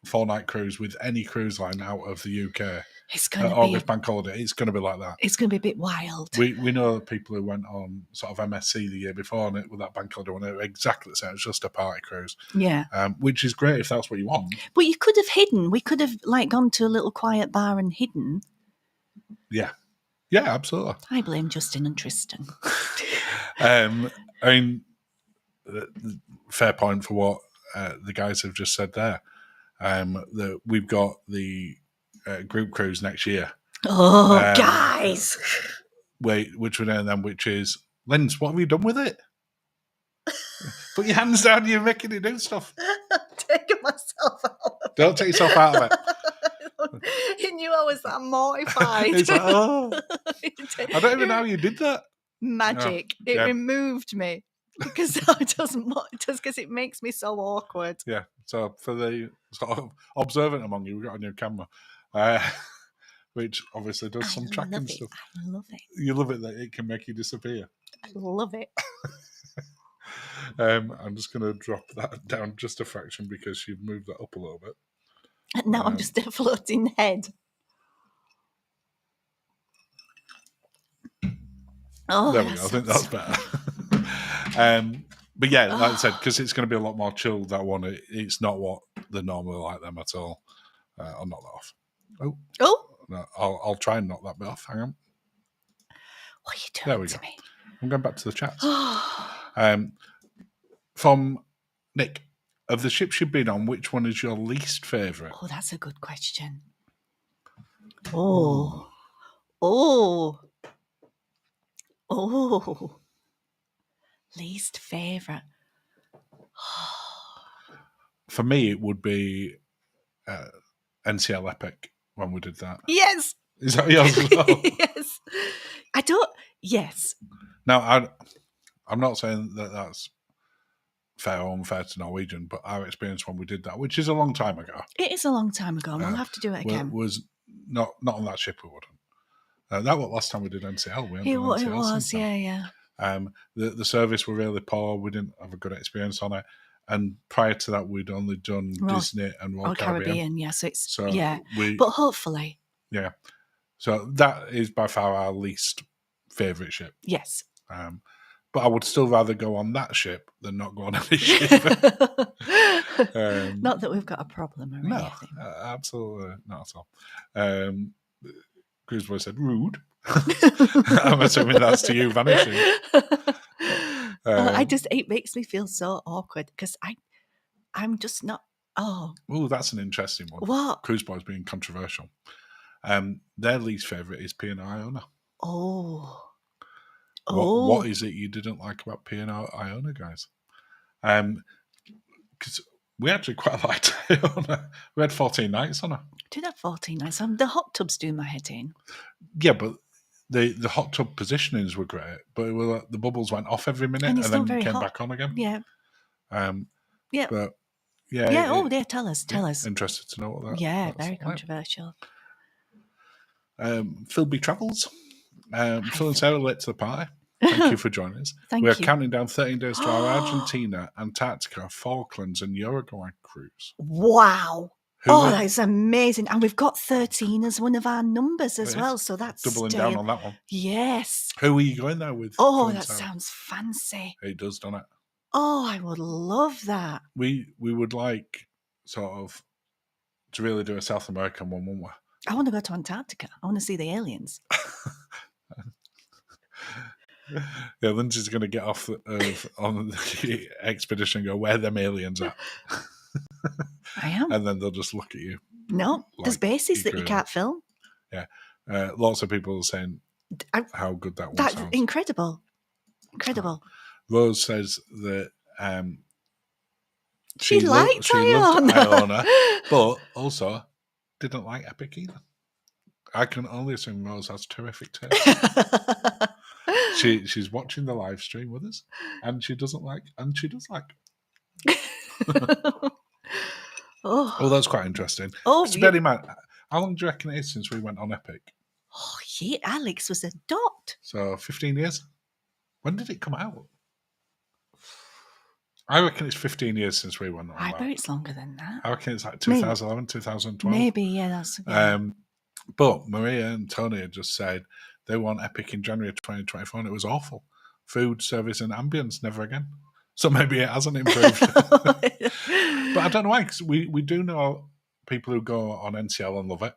Speaker 1: 4-night cruise with any cruise line out of the UK,
Speaker 2: it's going to be
Speaker 1: August bank holiday, it's going to be like that.
Speaker 2: It's going to be a bit wild.
Speaker 1: We know people who went on sort of MSC the year before and with that bank holiday one, they were exactly the same. It's just a party cruise.
Speaker 2: Yeah.
Speaker 1: Which is great if that's what you want.
Speaker 2: But you could have hidden. We could have gone to a little quiet bar and hidden.
Speaker 1: Yeah. Yeah, absolutely.
Speaker 2: I blame Justin and Tristan.
Speaker 1: I mean, fair point for what the guys have just said there. That we've got the group cruise next year.
Speaker 2: Oh, guys!
Speaker 1: Which we're doing then, which is Linz. What have you done with it? Put your hands down. You're making it do stuff.
Speaker 2: Taking myself out.
Speaker 1: Don't take yourself out of it.
Speaker 2: He knew I was that mortified.
Speaker 1: It's like, oh, I don't even know how you did that.
Speaker 2: Magic. It removed me because because it makes me so awkward.
Speaker 1: Yeah. So for the sort of observant among you, we've got a new camera, which obviously does some tracking stuff.
Speaker 2: I love it.
Speaker 1: You love it that it can make you disappear.
Speaker 2: I love it.
Speaker 1: I'm just going to drop that down just a fraction because you've moved that up a little bit.
Speaker 2: And now I'm just a floating head. Oh,
Speaker 1: there we go. I think that's better. But yeah, like I said, because it's going to be a lot more chilled, that one, it's not what they normally like them at all. I'll knock that off. Oh. No, I'll try and knock that bit off. Hang on.
Speaker 2: What are you doing
Speaker 1: there we
Speaker 2: to
Speaker 1: go.
Speaker 2: me?
Speaker 1: I'm going back to the chat. From Nick, of the ships you've been on, which one is your least favourite?
Speaker 2: Oh, that's a good question. Oh. Least favourite.
Speaker 1: For me, it would be NCL Epic when we did that.
Speaker 2: Yes.
Speaker 1: Is that yours as well?
Speaker 2: Yes. Yes.
Speaker 1: Now, I'm not saying that that's fair or unfair to Norwegian, but our experience when we did that, which is a long time ago.
Speaker 2: It is a long time ago, and we'll have to do it again.
Speaker 1: Was not on that ship, we wouldn't. That was last time we did NCL.
Speaker 2: It was, yeah.
Speaker 1: The service were really poor. We didn't have a good experience on it. And prior to that, we'd only done Disney and Royal Caribbean.
Speaker 2: Yeah,
Speaker 1: we,
Speaker 2: but hopefully.
Speaker 1: Yeah. So that is by far our least favourite ship.
Speaker 2: Yes.
Speaker 1: But I would still rather go on that ship than not go on any ship.
Speaker 2: Not that we've got a problem or anything.
Speaker 1: No, absolutely not at all. Cruise Boy said, rude. I'm assuming that's to you vanishing.
Speaker 2: It makes me feel so awkward because I'm just not. Oh,
Speaker 1: that's an interesting one.
Speaker 2: What?
Speaker 1: Cruise Boys being controversial. Their least favourite is P&O Iona. What is it you didn't like about P&O Iona, guys? Because we actually quite liked Iona. We had 14 nights on her.
Speaker 2: Did have 14 nights. The hot tubs do my head in.
Speaker 1: Yeah, but the hot tub positionings were great, but it was the bubbles went off every minute and then came back on again.
Speaker 2: Yeah.
Speaker 1: Yeah. But Yeah.
Speaker 2: Yeah, tell us.
Speaker 1: Interested to know what that.
Speaker 2: Yeah,
Speaker 1: that's
Speaker 2: very
Speaker 1: like.
Speaker 2: controversial.
Speaker 1: Philby Travels.
Speaker 2: Hi,
Speaker 1: Phil and
Speaker 2: Phil.
Speaker 1: Sarah, late to the party. Thank you for joining us.
Speaker 2: Thank
Speaker 1: We are
Speaker 2: you.
Speaker 1: counting down 13 days to our Argentina, Antarctica, Falklands, and Uruguay cruise.
Speaker 2: Wow.
Speaker 1: Who are-
Speaker 2: that's amazing. And we've got 13 as one of our numbers as
Speaker 1: It
Speaker 2: well.
Speaker 1: is.
Speaker 2: So that's
Speaker 1: Doubling down on that one.
Speaker 2: Yes.
Speaker 1: Who are you going there with?
Speaker 2: Oh,
Speaker 1: Phil and
Speaker 2: that
Speaker 1: Sarah?
Speaker 2: sounds fancy.
Speaker 1: It does, doesn't it?
Speaker 2: Oh, I would love that.
Speaker 1: We would like sort of to really do a South American one, wouldn't we?
Speaker 2: I want to go to Antarctica. I want to see the aliens.
Speaker 1: Yeah, Lindsay's going to get off on the expedition and go, where them aliens at?
Speaker 2: I am.
Speaker 1: And then they'll just look at you.
Speaker 2: No, there's bases that you can't film.
Speaker 1: Yeah. Lots of people are saying how good that one
Speaker 2: That's
Speaker 1: sounds.
Speaker 2: incredible.
Speaker 1: Rose says that
Speaker 2: she liked
Speaker 1: loved Iona, but also didn't like Epic either. I can only assume Rose has terrific taste. She's watching the live stream with us, and she doesn't like, and she does like. Oh, that's quite interesting. Oh, bear in mind, how long do you reckon it is since we went on Epic?
Speaker 2: Oh, yeah, Alex was a dot.
Speaker 1: So 15 years. When did it come out? I reckon it's 15 years since we went on.
Speaker 2: I bet it's longer than that.
Speaker 1: I reckon it's like 2011, 2012.
Speaker 2: Maybe, yeah, that's. Yeah.
Speaker 1: But Maria and Tony had just said they want Epic in January 2024, and it was awful. Food, service, and ambience, never again. So maybe it hasn't improved. But I don't know why, because we do know people who go on NCL and love it.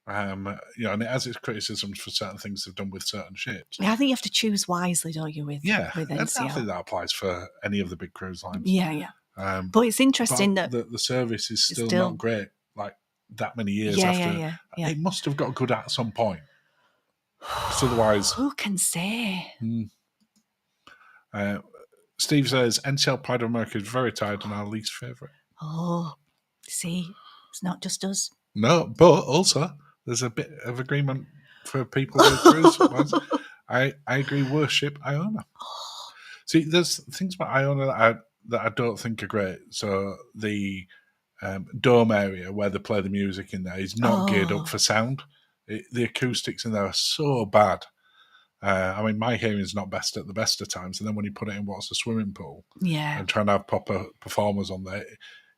Speaker 1: And it has its criticisms for certain things they've done with certain ships.
Speaker 2: Yeah, I think you have to choose wisely, don't you, with NCL?
Speaker 1: I think that applies for any of the big cruise lines.
Speaker 2: Yeah. but it's interesting that
Speaker 1: the service is still not great, like that many years after.
Speaker 2: Yeah.
Speaker 1: It must have got good at some point. Otherwise,
Speaker 2: who can say?
Speaker 1: Steve says NCL Pride of America is very tired and our least favourite.
Speaker 2: Oh, see, it's not just us.
Speaker 1: No, but also there's a bit of agreement for people with cruise ones. I agree. Worship Iona. See, there's things about Iona that I don't think are great. So the dome area where they play the music in there is not geared up for sound. The acoustics in there are so bad. I mean, my hearing is not best at the best of times, and then when you put it in what's a swimming pool, and trying to have proper performers on there,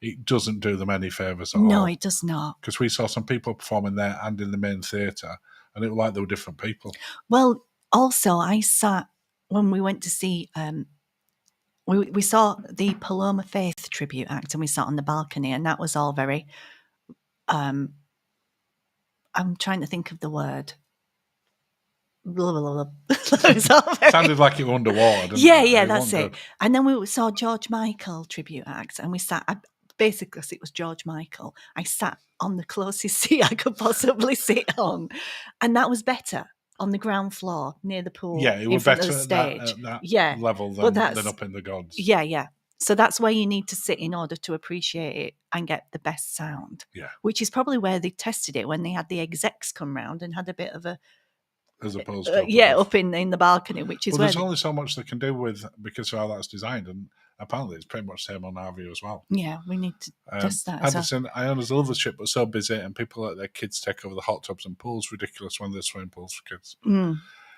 Speaker 1: it doesn't do them any favours at all.
Speaker 2: No, it does not.
Speaker 1: Because we saw some people performing there and in the main theatre, and it was like they were different people.
Speaker 2: Well, also, I sat when we went to see. We saw the Paloma Faith tribute act, and we sat on the balcony, and that was all very. I'm trying to think of the word. Blah, blah, blah.
Speaker 1: Sounded like it was underwater. Didn't
Speaker 2: yeah,
Speaker 1: it?
Speaker 2: yeah, that's it. And then we saw George Michael tribute act, and we sat. Basically, it was George Michael. I sat on the closest seat I could possibly sit on, and that was better on the ground floor near the pool.
Speaker 1: Yeah, it was better at that level than up in the gods.
Speaker 2: Yeah. So that's where you need to sit in order to appreciate it and get the best sound.
Speaker 1: Yeah,
Speaker 2: which is probably where they tested it when they had the execs come round and had a bit of a.
Speaker 1: As opposed to
Speaker 2: up in the balcony, which is where
Speaker 1: there's only so much they can do with because of how that's designed, and apparently it's pretty much the same on our view as well.
Speaker 2: Yeah, we need to test that.
Speaker 1: Addison, Iona's a lovely ship, but so busy, and people let their kids take over the hot tubs and pools. Ridiculous when there's swimming pools for kids.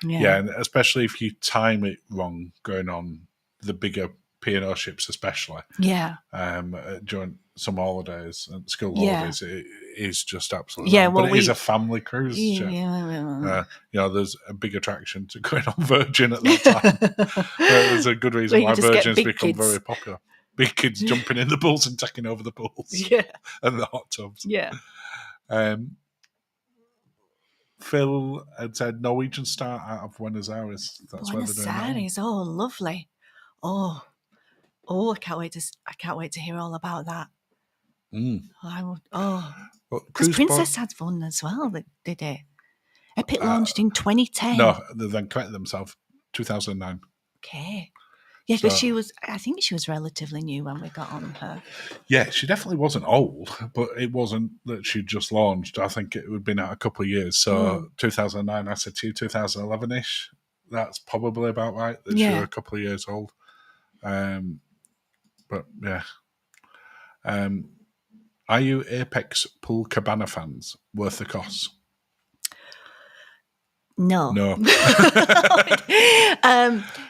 Speaker 1: Yeah, and especially if you time it wrong, going on the bigger P&O ships, especially.
Speaker 2: Yeah.
Speaker 1: During some holidays and school holidays, it is just absolutely. Yeah, well, but it is a family cruise ship. Yeah. There's a big attraction to going on Virgin at that time. There's a good reason why Virgin's become very popular. Big kids jumping in the pools and taking over the pools.
Speaker 2: Yeah.
Speaker 1: And the hot tubs.
Speaker 2: Yeah.
Speaker 1: Phil had said Norwegian start out of Buenos Aires. That's where they're doing
Speaker 2: Aires. Oh, lovely. Oh, I can't wait to hear all about that. Because Princess had fun as well. Did it? Epic launched in 2010.
Speaker 1: No, they then corrected themselves. 2009.
Speaker 2: Okay. Yeah, because I think she was relatively new when we got on her.
Speaker 1: Yeah, she definitely wasn't old, but it wasn't that she just launched. I think it would have been out a couple of years. So 2009, I said to you, 2011-ish. That's probably about right. That she was a couple of years old. But yeah. Are you Apex Pool Cabana fans? Worth the cost?
Speaker 2: No.
Speaker 1: No.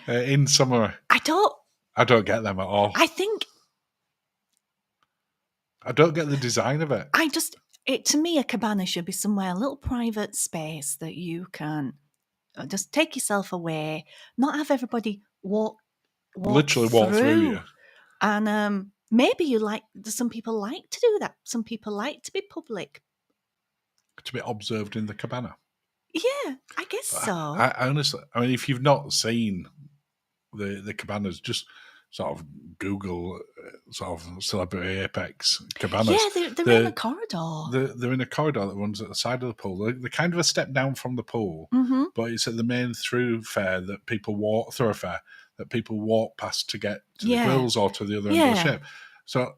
Speaker 1: In summary,
Speaker 2: I
Speaker 1: don't get them at all.
Speaker 2: I think
Speaker 1: I don't get the design of it.
Speaker 2: to me, a cabana should be somewhere, a little private space that you can just take yourself away, not have everybody
Speaker 1: Literally walk through you.
Speaker 2: And maybe some people like to do that. Some people like to be public.
Speaker 1: To be observed in the cabana.
Speaker 2: Yeah, I guess so.
Speaker 1: I honestly, if you've not seen the cabanas, just sort of Google sort of celebrity Apex cabanas.
Speaker 2: Yeah, they're in a corridor.
Speaker 1: They're in a corridor that runs at the side of the pool. They're kind of a step down from the pool, but it's at the main thoroughfare that people walk past to get to the grills or to the other end of the ship. So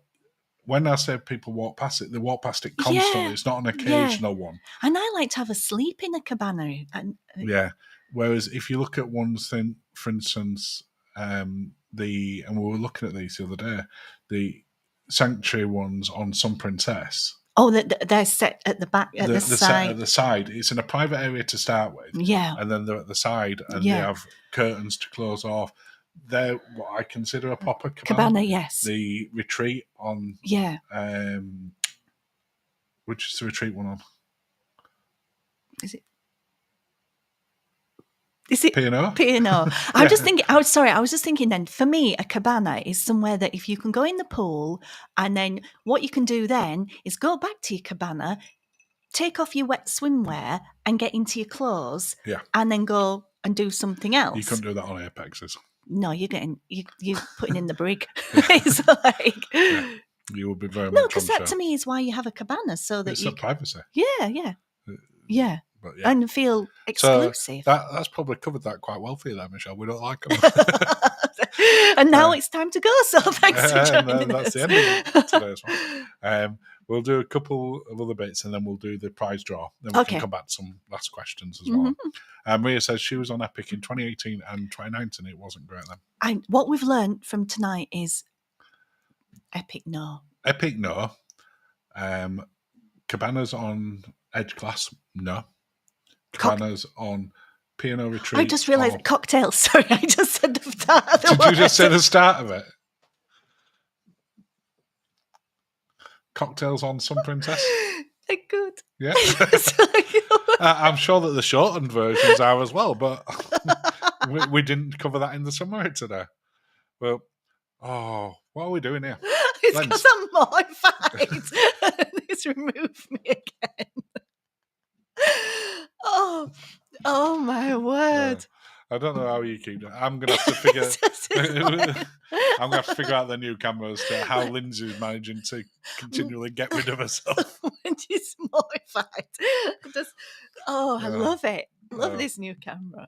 Speaker 1: when I say people walk past it, they walk past it constantly. Yeah. It's not an occasional one.
Speaker 2: And I like to have a sleep in a cabana.
Speaker 1: Whereas if you look at ones, for instance, and we were looking at these the other day, the sanctuary ones on Sun Princess.
Speaker 2: Oh, they're set at the back, at the side.
Speaker 1: Set at the side. It's in a private area to start with.
Speaker 2: Yeah.
Speaker 1: And then they're at the side and they have curtains to close off. They're what I consider a proper cabana.
Speaker 2: Yes.
Speaker 1: The retreat on...
Speaker 2: Yeah.
Speaker 1: Which is the retreat one on?
Speaker 2: Is it
Speaker 1: P&O?
Speaker 2: P&O. I was just thinking then, for me, a cabana is somewhere that if you can go in the pool and then what you can do then is go back to your cabana, take off your wet swimwear and get into your clothes and then go and do something else.
Speaker 1: You couldn't do that on Apexes.
Speaker 2: No, you're putting in the brig. It's like...
Speaker 1: Yeah. You would be very much
Speaker 2: No, because that to me is why you have a cabana, so that
Speaker 1: it's a privacy.
Speaker 2: Yeah.
Speaker 1: But
Speaker 2: and feel exclusive.
Speaker 1: So that's probably covered that quite well for you there, Michelle. We don't like them.
Speaker 2: And now it's time to go, so thanks for joining us.
Speaker 1: That's the end of today's one. We'll do a couple of other bits and then we'll do the prize draw. Then we can come back to some last questions as well. Maria says she was on Epic in 2018 and 2019. It wasn't great then.
Speaker 2: What we've learned from tonight is Epic no.
Speaker 1: Epic no. Cabanas on Edge Class, no. Cabanas on P&O Retreat.
Speaker 2: I just realised cocktails. Sorry, I just said the start of the word.
Speaker 1: Did you just say the start of it? Cocktails on Sun Princess?
Speaker 2: They're good.
Speaker 1: Yeah. I'm sure that the shortened versions are as well, but we didn't cover that in the summary today. Well, what are we doing here?
Speaker 2: It's because I'm mortified. It's removed me again. Oh my word.
Speaker 1: I don't know how you keep it. I'm gonna have to figure I'm gonna have to figure out the new camera as to how Linzi is managing to continually get rid of herself.
Speaker 2: When she's mortified. I love it. Love this new camera.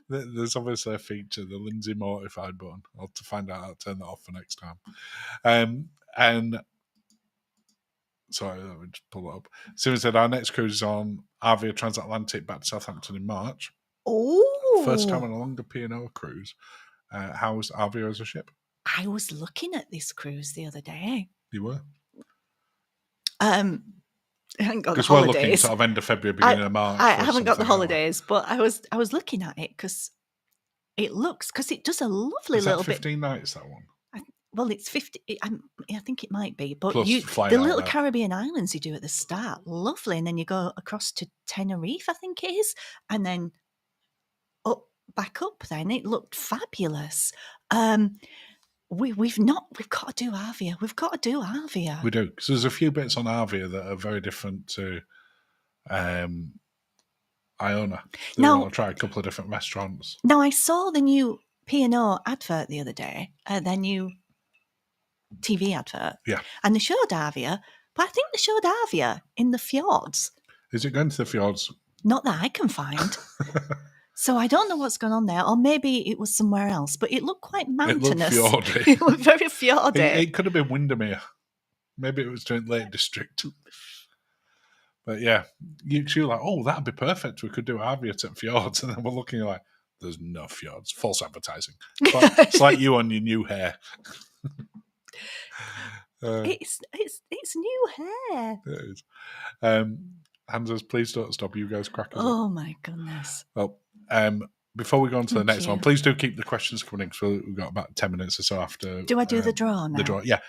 Speaker 1: There's obviously a feature, the Linzi Mortified button. I'll have to find out how to turn that off for next time. And sorry, let me just pull it up. Susan said our next cruise is on Avia Transatlantic back to Southampton in March.
Speaker 2: Oh,
Speaker 1: first time on a longer P&O cruise. How was Avia as a ship?
Speaker 2: I was looking at this cruise the other day.
Speaker 1: You were?
Speaker 2: I haven't got the holidays.
Speaker 1: Because we're looking sort of end of February, beginning of March.
Speaker 2: I haven't got the holidays, but I was looking at it because it does a lovely
Speaker 1: is that
Speaker 2: little
Speaker 1: 15 nights, that one?
Speaker 2: Well, it's 50. I think it might be, but
Speaker 1: the
Speaker 2: little Caribbean islands you do at the start, lovely, and then you go across to Tenerife, I think it is, and then back up. Then it looked fabulous. We've got to do Avia. We've got to do Avia.
Speaker 1: We do, because there's a few bits on Avia that are very different to Iona. We want to try a couple of different restaurants.
Speaker 2: Now, I saw the new P&O advert the other day, their new TV advert.
Speaker 1: Yeah.
Speaker 2: And they showed Avia, but I think they showed Avia in the fjords.
Speaker 1: Is it going to the fjords?
Speaker 2: Not that I can find. So I don't know what's going on there, or maybe it was somewhere else, but it looked quite mountainous.
Speaker 1: It looked fjordy.
Speaker 2: It looked very fjordy.
Speaker 1: It could have been Windermere. Maybe it was doing Lake District. But yeah, you're like, that'd be perfect. We could do Avia at fjords. And then we're looking like, there's no fjords. False advertising. It's like you on your new hair.
Speaker 2: It's new hair.
Speaker 1: It is. Hansers, please don't stop. You guys crack us up.
Speaker 2: Oh my goodness.
Speaker 1: Well, before we go on to the
Speaker 2: Thank
Speaker 1: next
Speaker 2: you.
Speaker 1: one, please do keep the questions coming in because we've got about 10 minutes or so after.
Speaker 2: Do I do the draw now?
Speaker 1: The draw, yeah.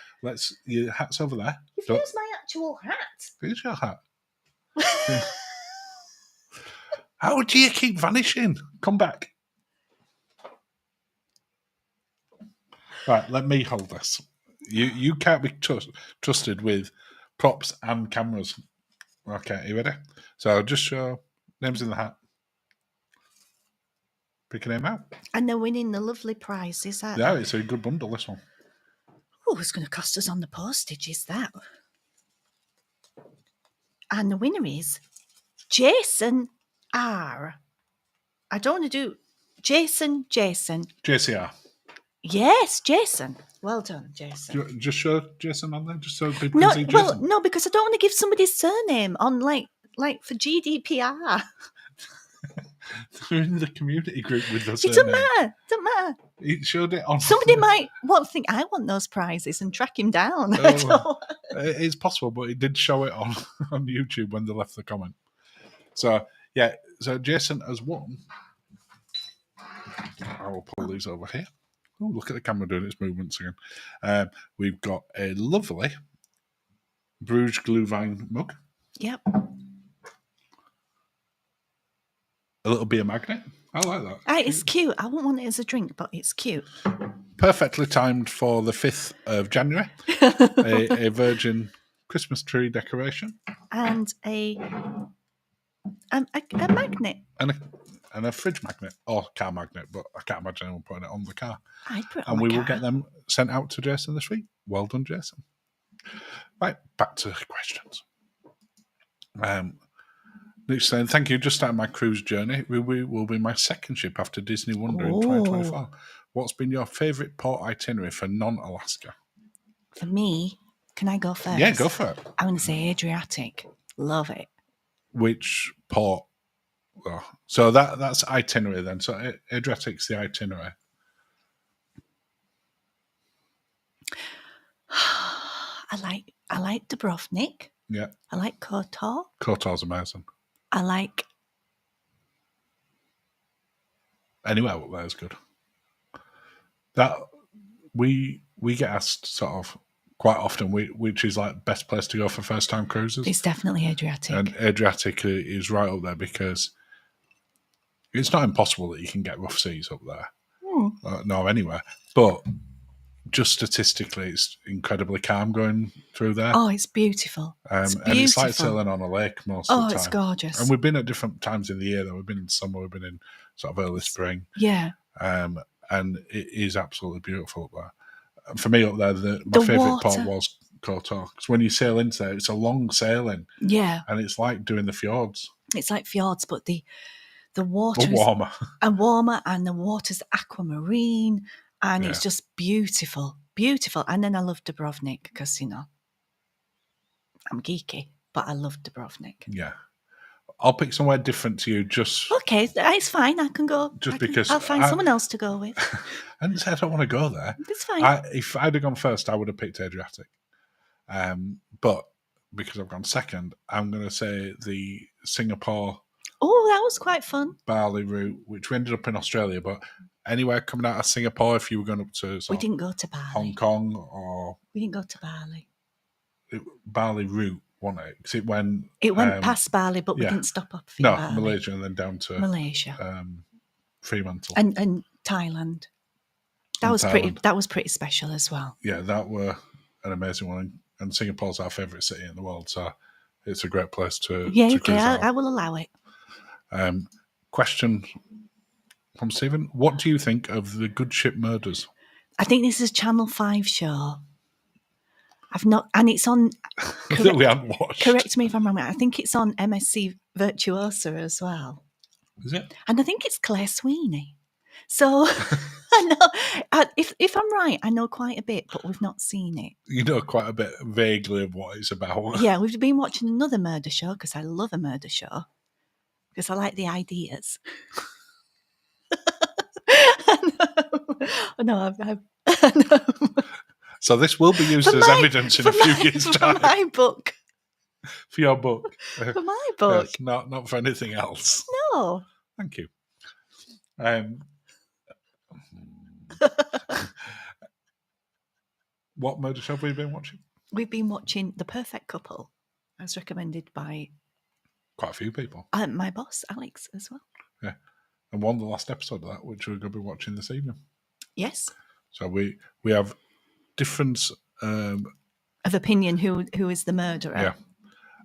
Speaker 1: Your hat's over there.
Speaker 2: You've used my actual hat.
Speaker 1: Here's your hat. How do you keep vanishing? Come back. Right, let me hold this. You can't be trusted with props and cameras. Okay, are you ready? So I'll just show names in the hat. Pick a name out.
Speaker 2: And they're winning the lovely prizes, aren't
Speaker 1: Yeah,
Speaker 2: they?
Speaker 1: it's a good bundle, this one.
Speaker 2: Oh, it's going to cost us on the postage, is that? And the winner is Jason R. I don't want to do Jason.
Speaker 1: JCR.
Speaker 2: Yes, Jason. Well done, Jason.
Speaker 1: Just show Jason on there, just so people can see Jason.
Speaker 2: No, because I don't want to give somebody's surname on like for GDPR.
Speaker 1: They're in the community group with the
Speaker 2: It
Speaker 1: surname.
Speaker 2: doesn't matter.
Speaker 1: He showed it on.
Speaker 2: Somebody might think I want those prizes and track him down.
Speaker 1: It's possible, but he did show it on YouTube when they left the comment. So yeah, so Jason has won. I will pull these over here. Oh, look at the camera doing its movements again. We've got a lovely Bruges Glühwein mug.
Speaker 2: Yep.
Speaker 1: A little beer magnet. I like that.
Speaker 2: It's cute. I wouldn't want it as a drink, but it's cute.
Speaker 1: Perfectly timed for the 5th of January. a Virgin Christmas tree decoration.
Speaker 2: And a magnet.
Speaker 1: And a fridge magnet or car magnet, but I can't imagine anyone putting it on the car.
Speaker 2: I'd put it
Speaker 1: and
Speaker 2: on
Speaker 1: we
Speaker 2: the
Speaker 1: will
Speaker 2: car.
Speaker 1: get them sent out to Jason this week. Well done, Jason. Right, back to questions. Nick's saying, thank you. Just started my cruise journey. We will be my second ship after Disney Wonder in 2024. What's been your favourite port itinerary for non-Alaska?
Speaker 2: For me, can I go first?
Speaker 1: Yeah, go for it.
Speaker 2: I'm going to say Adriatic. Love it.
Speaker 1: Which port? Oh, so that's itinerary then. So Adriatic's the itinerary.
Speaker 2: I like Dubrovnik.
Speaker 1: Yeah.
Speaker 2: I like Kotor.
Speaker 1: Kotor's amazing.
Speaker 2: I like
Speaker 1: anywhere up there is good. That we get asked sort of quite often, which is like best place to go for first time cruises.
Speaker 2: It's definitely Adriatic.
Speaker 1: And Adriatic is right up there because it's not impossible that you can get rough seas up there. No, anywhere. But just statistically, it's incredibly calm going through there.
Speaker 2: Oh, it's beautiful.
Speaker 1: And it's like sailing on a lake most of the time.
Speaker 2: Oh, it's gorgeous.
Speaker 1: And we've been at different times in the year, though. We've been in summer, we've been in sort of early spring.
Speaker 2: Yeah.
Speaker 1: And it is absolutely beautiful up there. For me up there, my favourite port was Kotor. Because when you sail into there, it's a long sailing.
Speaker 2: Yeah.
Speaker 1: And it's like doing the fjords.
Speaker 2: It's like fjords, but the water is
Speaker 1: warmer.
Speaker 2: And warmer, and the water's aquamarine. And it's just beautiful, beautiful. And then I love Dubrovnik because, I'm geeky, but I love Dubrovnik.
Speaker 1: Yeah. I'll pick somewhere different to you just...
Speaker 2: Okay, it's fine. I can go.
Speaker 1: Because
Speaker 2: I'll find someone else to go with.
Speaker 1: I didn't say I don't want to go there.
Speaker 2: It's fine.
Speaker 1: If I'd have gone first, I would have picked Adriatic. But because I've gone second, I'm going to say the Singapore...
Speaker 2: Oh, that was quite fun.
Speaker 1: Bali route, which we ended up in Australia, but anywhere coming out of Singapore, if you were going up to
Speaker 2: we didn't go to Bali.
Speaker 1: Hong Kong or...
Speaker 2: We didn't go to Bali.
Speaker 1: Bali route, wasn't it? Because
Speaker 2: it went past Bali, but we didn't stop off in Bali.
Speaker 1: Malaysia and then down to
Speaker 2: Malaysia.
Speaker 1: Fremantle.
Speaker 2: And Thailand. That was pretty special as well.
Speaker 1: Yeah, that were an amazing one. And Singapore's our favourite city in the world, so it's a great place to cruise out.
Speaker 2: I will allow it.
Speaker 1: Question from Stephen. What do you think of the Good Ship Murders?
Speaker 2: I think this is a Channel 5 show. I've not, and it's on...
Speaker 1: that we haven't watched.
Speaker 2: Correct me if I'm wrong. I think it's on MSC Virtuosa as well.
Speaker 1: Is it?
Speaker 2: And I think it's Claire Sweeney. So I know, if I'm right, I know quite a bit, but we've not seen it.
Speaker 1: You know quite a bit vaguely of what it's about.
Speaker 2: Yeah, we've been watching another murder show because I love a murder show. Because I like the ideas. I know.
Speaker 1: So this will be used
Speaker 2: For
Speaker 1: as
Speaker 2: my-
Speaker 1: evidence in
Speaker 2: for
Speaker 1: a few
Speaker 2: my-
Speaker 1: years'
Speaker 2: For
Speaker 1: time.
Speaker 2: my book.
Speaker 1: For your book.
Speaker 2: For my book.
Speaker 1: Yes, not for anything else.
Speaker 2: No.
Speaker 1: Thank you. What murder show have we been watching?
Speaker 2: We've been watching The Perfect Couple, as recommended by
Speaker 1: Quite a few people.
Speaker 2: my boss, Alex, as well.
Speaker 1: Yeah. And one, the last episode of that, which we're going to be watching this evening.
Speaker 2: Yes.
Speaker 1: So we have difference
Speaker 2: of opinion who is the murderer.
Speaker 1: Yeah.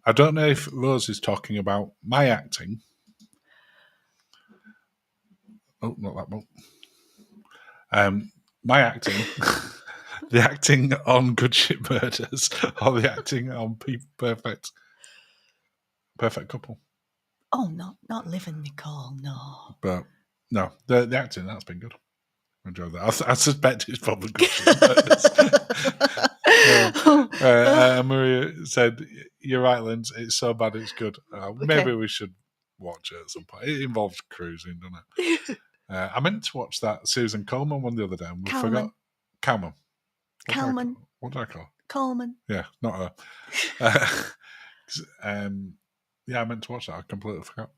Speaker 1: I don't know if Rose is talking about my acting. Oh, not that one. My acting, the acting on Good Ship Murders, or the acting on Perfect Couple.
Speaker 2: Oh, not Liv and Nicole, no.
Speaker 1: But no, the acting, that's been good. I enjoyed that. I suspect it's probably Good Ship Murders. Maria said, "You're right, Linz. It's so bad, it's good. Maybe we should watch it at some point. It involves cruising, doesn't it?" I meant to watch that Susan Coleman one the other day, and we forgot. Calman. What do I call her?
Speaker 2: Coleman.
Speaker 1: Yeah, not her. Yeah, I meant to watch that. I completely forgot.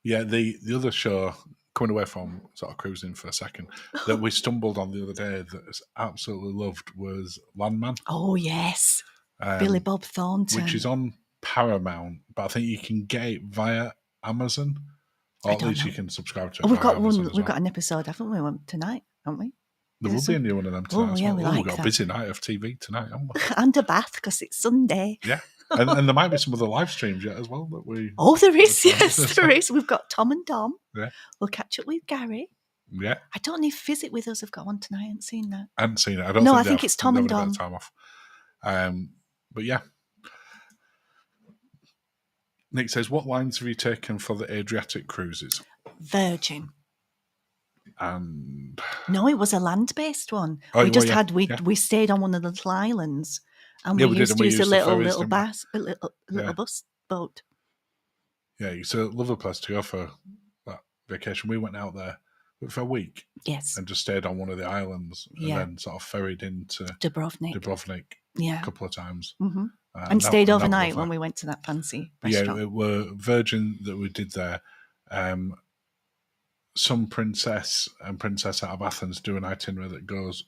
Speaker 1: Yeah, the other show, coming away from sort of cruising for a second, that we stumbled on the other day that I absolutely loved was Landman.
Speaker 2: Oh, yes. Billy Bob Thornton.
Speaker 1: Which is on Paramount, but I think you can get it via Amazon. Or at least you can subscribe to it.
Speaker 2: We've got
Speaker 1: Amazon
Speaker 2: one. We've got an episode, haven't we? Tonight, haven't we?
Speaker 1: There will be a new one of them tonight.
Speaker 2: Oh, yeah, we like
Speaker 1: we've got
Speaker 2: that.
Speaker 1: a busy night of TV tonight, haven't we?
Speaker 2: And a bath, because it's Sunday.
Speaker 1: Yeah. And there might be some other live streams yet as well that we.
Speaker 2: Oh, there is. Yes, there is. We've got Tom and Dom.
Speaker 1: Yeah.
Speaker 2: We'll catch up with Gary.
Speaker 1: Yeah.
Speaker 2: I don't know if Visit With Us have got one tonight. I haven't seen that.
Speaker 1: I haven't seen it. I don't.
Speaker 2: No,
Speaker 1: think
Speaker 2: I think it's Tom and Dom.
Speaker 1: Time off. But yeah. Nick says, "What lines have you taken for the Adriatic cruises?"
Speaker 2: Virgin.
Speaker 1: And
Speaker 2: no, it was a land-based one.
Speaker 1: Oh,
Speaker 2: we just had we stayed on one of the little islands, and we used to use a little bus boat.
Speaker 1: Yeah, it's a lovely place to go for that vacation. We went out there for a week.
Speaker 2: Yes,
Speaker 1: and just stayed on one of the islands, and then sort of ferried into Dubrovnik.
Speaker 2: Yeah,
Speaker 1: a couple of times,
Speaker 2: and stayed overnight when we went to that fancy restaurant.
Speaker 1: Yeah, it were Virgin that we did there. Some princess and princess out of Athens do an itinerary that goes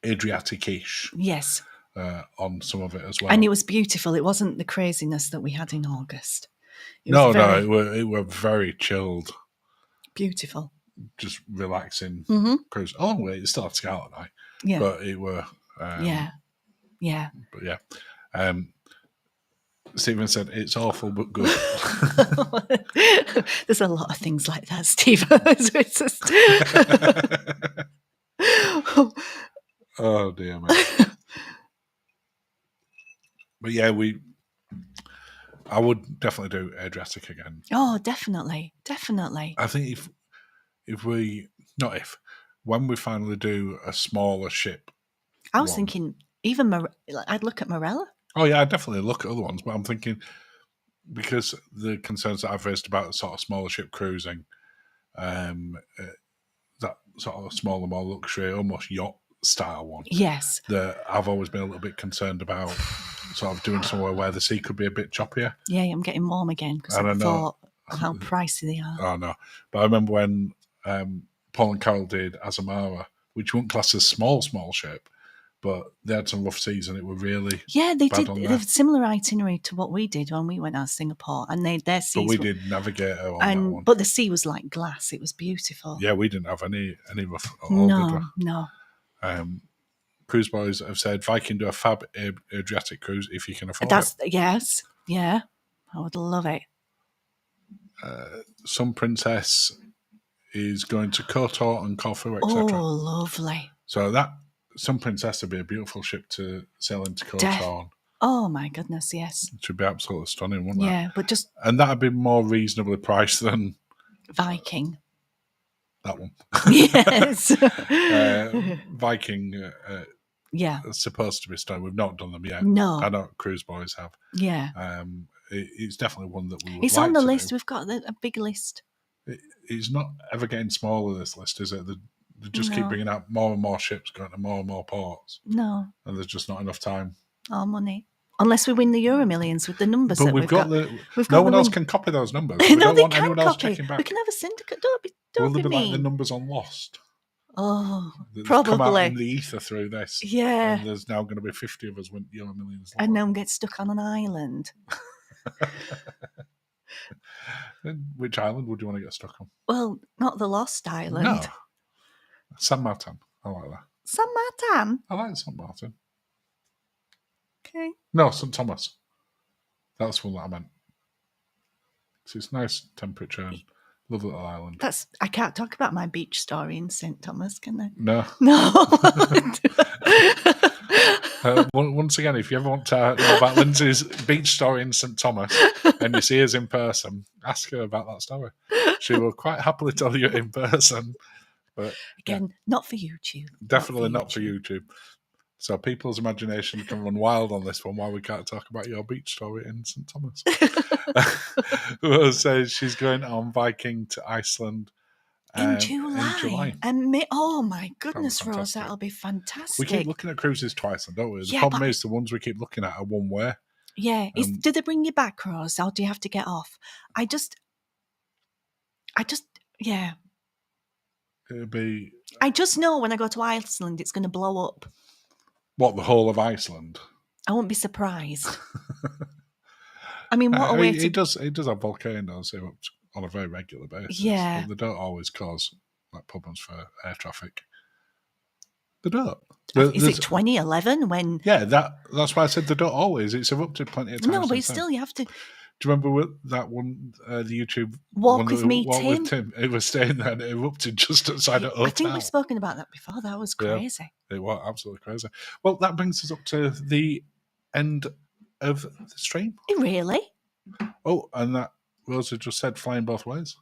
Speaker 1: Adriatic-ish.
Speaker 2: Yes.
Speaker 1: On some of it as well.
Speaker 2: And it was beautiful. It wasn't the craziness that we had in August.
Speaker 1: It were very chilled.
Speaker 2: Beautiful.
Speaker 1: Just relaxing cruise. Oh, wait, it still had to go out at night.
Speaker 2: Yeah.
Speaker 1: But it were...
Speaker 2: yeah.
Speaker 1: But yeah. Stephen said, "It's awful but good."
Speaker 2: There's a lot of things like that, Stephen. It's just...
Speaker 1: Oh, dear, man. But yeah, I would definitely do Adriatic again.
Speaker 2: Oh, definitely.
Speaker 1: I think when we finally do a smaller ship.
Speaker 2: I was thinking even I'd look at Morella.
Speaker 1: Oh yeah, I'd definitely look at other ones, but I'm thinking because the concerns that I've raised about sort of smaller ship cruising, that sort of smaller, more luxury, almost yacht style one.
Speaker 2: Yes.
Speaker 1: That I've always been a little bit concerned about sort of doing somewhere where the sea could be a bit choppier.
Speaker 2: Yeah, I'm getting warm again because I thought how pricey they are.
Speaker 1: Oh no. But I remember when Paul and Carol did Azamara, which wouldn't class as small ship, but they had some rough seas and it were really
Speaker 2: they did a similar itinerary to what we did when we went out to Singapore, and their seas.
Speaker 1: But we did Navigator on that one.
Speaker 2: But the sea was like glass; it was beautiful.
Speaker 1: Yeah, we didn't have any rough. No. Cruise boys have said Viking do a fab Adriatic cruise if you can afford it.
Speaker 2: Yes, yeah, I would love it.
Speaker 1: Some princess is going to Kotor and Corfu, etc.
Speaker 2: Oh, lovely!
Speaker 1: So Some Princess would be a beautiful ship to sail into Kotor.
Speaker 2: Oh my goodness, yes.
Speaker 1: It would be absolutely stunning, wouldn't it?
Speaker 2: Yeah, but
Speaker 1: and that'd be more reasonably priced than
Speaker 2: Viking.
Speaker 1: That one.
Speaker 2: Yes.
Speaker 1: Viking.
Speaker 2: Yeah.
Speaker 1: Supposed to be stunning. We've not done them yet.
Speaker 2: No.
Speaker 1: I know Cruise Boys have.
Speaker 2: Yeah.
Speaker 1: It's definitely one that we would
Speaker 2: It's
Speaker 1: like
Speaker 2: on the
Speaker 1: to
Speaker 2: list.
Speaker 1: do.
Speaker 2: We've got a big list.
Speaker 1: It's not ever getting smaller, this list, is it? They just keep bringing out more and more ships going to more and more ports.
Speaker 2: No.
Speaker 1: And there's just not enough time.
Speaker 2: Or money. Unless we win the Euro Millions with the numbers
Speaker 1: But
Speaker 2: that
Speaker 1: we've got. No one else can copy those numbers. We
Speaker 2: no,
Speaker 1: don't
Speaker 2: they
Speaker 1: want
Speaker 2: can
Speaker 1: anyone else
Speaker 2: copy.
Speaker 1: checking back.
Speaker 2: We can have a syndicate.
Speaker 1: Will
Speaker 2: Don't
Speaker 1: they
Speaker 2: be
Speaker 1: be like the
Speaker 2: mean.
Speaker 1: numbers on Lost?
Speaker 2: Oh,
Speaker 1: They've
Speaker 2: probably.
Speaker 1: come out in the ether through this.
Speaker 2: Yeah.
Speaker 1: And there's now going to be 50 of us win Euro Millions.
Speaker 2: And no one gets stuck on an island.
Speaker 1: Which island would you want to get stuck on?
Speaker 2: Well, not the Lost Island.
Speaker 1: No. San Martin. I like that.
Speaker 2: San Martin?
Speaker 1: I like San Martin.
Speaker 2: Okay.
Speaker 1: No, St. Thomas. That's the one that I meant. So it's nice temperature and lovely little island.
Speaker 2: I can't talk about my beach story in St. Thomas, can I?
Speaker 1: No.
Speaker 2: No.
Speaker 1: Once again, if you ever want to know about Linzi's beach story in St. Thomas and you see us in person, ask her about that story. She will quite happily tell you in person. But
Speaker 2: again, not for YouTube.
Speaker 1: Definitely not for YouTube. So people's imagination can run wild on this one while we can't talk about your beach story in St. Thomas. Will says she's going on Viking to Iceland
Speaker 2: in July. And oh my goodness, Rose, that'll be fantastic.
Speaker 1: We keep looking at cruises to Iceland, don't we? The problem is the ones we keep looking at are one way.
Speaker 2: Yeah. Do they bring you back, Rose, or do you have to get off? I just, yeah.
Speaker 1: It'll be.
Speaker 2: I just know when I go to Iceland, it's going to blow up.
Speaker 1: What, the whole of Iceland?
Speaker 2: I won't be surprised. I mean, what a way to...
Speaker 1: It does have volcanoes on a very regular basis.
Speaker 2: Yeah.
Speaker 1: But they don't always cause problems for air traffic. They don't.
Speaker 2: Is it 2011 when...
Speaker 1: Yeah, that's why I said they don't always. It's erupted plenty of times.
Speaker 2: No, but still, you have to...
Speaker 1: Do you remember that one, the YouTube...
Speaker 2: Walk with me,
Speaker 1: Tim? It was staying there and it erupted just outside a hotel.
Speaker 2: I think we've spoken about that before. That was crazy.
Speaker 1: Yeah, it was absolutely crazy. Well, that brings us up to the end of the stream.
Speaker 2: Really?
Speaker 1: Oh, and that Rosa just said flying both ways.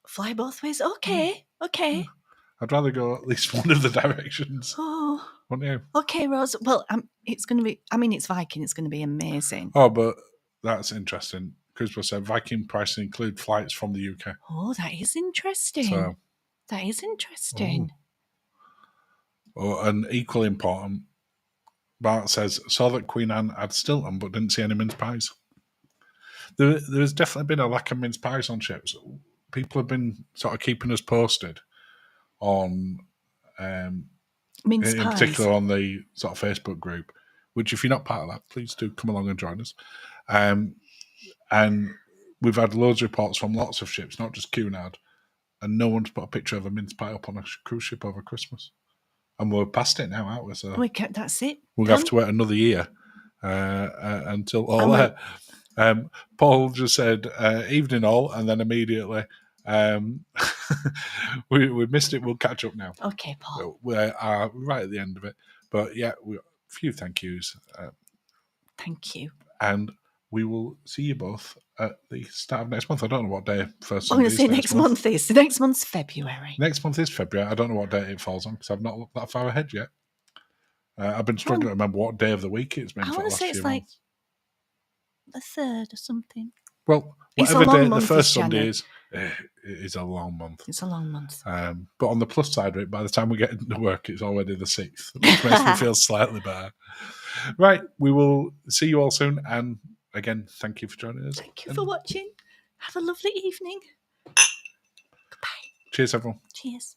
Speaker 2: Fly both ways? Okay.
Speaker 1: I'd rather go at least one of the directions.
Speaker 2: Oh.
Speaker 1: Wouldn't you?
Speaker 2: Okay, Rose. Well, it's going to be... I mean, it's Viking. It's going to be amazing.
Speaker 1: Oh, but that's interesting. Cruise said Viking pricing include flights from the UK.
Speaker 2: Oh, that is interesting. That is interesting.
Speaker 1: Oh, and equally important, Bart says, saw that Queen Anne had Stilton but didn't see any mince pies. There's definitely been a lack of mince pies on ships. People have been sort of keeping us posted on,
Speaker 2: mince pies.
Speaker 1: In particular on the sort of Facebook group, which if you're not part of that, please do come along and join us. And we've had loads of reports from lots of ships, not just Cunard, and no one's put a picture of a mince pie up on a cruise ship over Christmas. And we're past it now, aren't we? So
Speaker 2: that's it.
Speaker 1: We'll have to wait another year until all that. Paul just said, evening all, and then immediately, we missed it. We'll catch up now.
Speaker 2: Okay, Paul.
Speaker 1: So we're right at the end of it. But yeah, a few thank yous.
Speaker 2: Thank you.
Speaker 1: And we will see you both at the start of next month. I don't know what day first.
Speaker 2: I'm going to say next month is. Next month's February.
Speaker 1: Next month is February. I don't know what day it falls on because I've not looked that far ahead yet. I've been struggling to remember what day of the week it's been for the last few months. I want to say it's
Speaker 2: like the 3rd or something.
Speaker 1: Well, whatever day the first Sunday is, it is a long month.
Speaker 2: It's a long month.
Speaker 1: But on the plus side of it, by the time we get into work, it's already the 6th, which makes me feel slightly better. Right, we will see you all soon. And again, thank you for joining us.
Speaker 2: Thank you for watching. Have a lovely evening. Goodbye.
Speaker 1: Cheers, everyone.
Speaker 2: Cheers.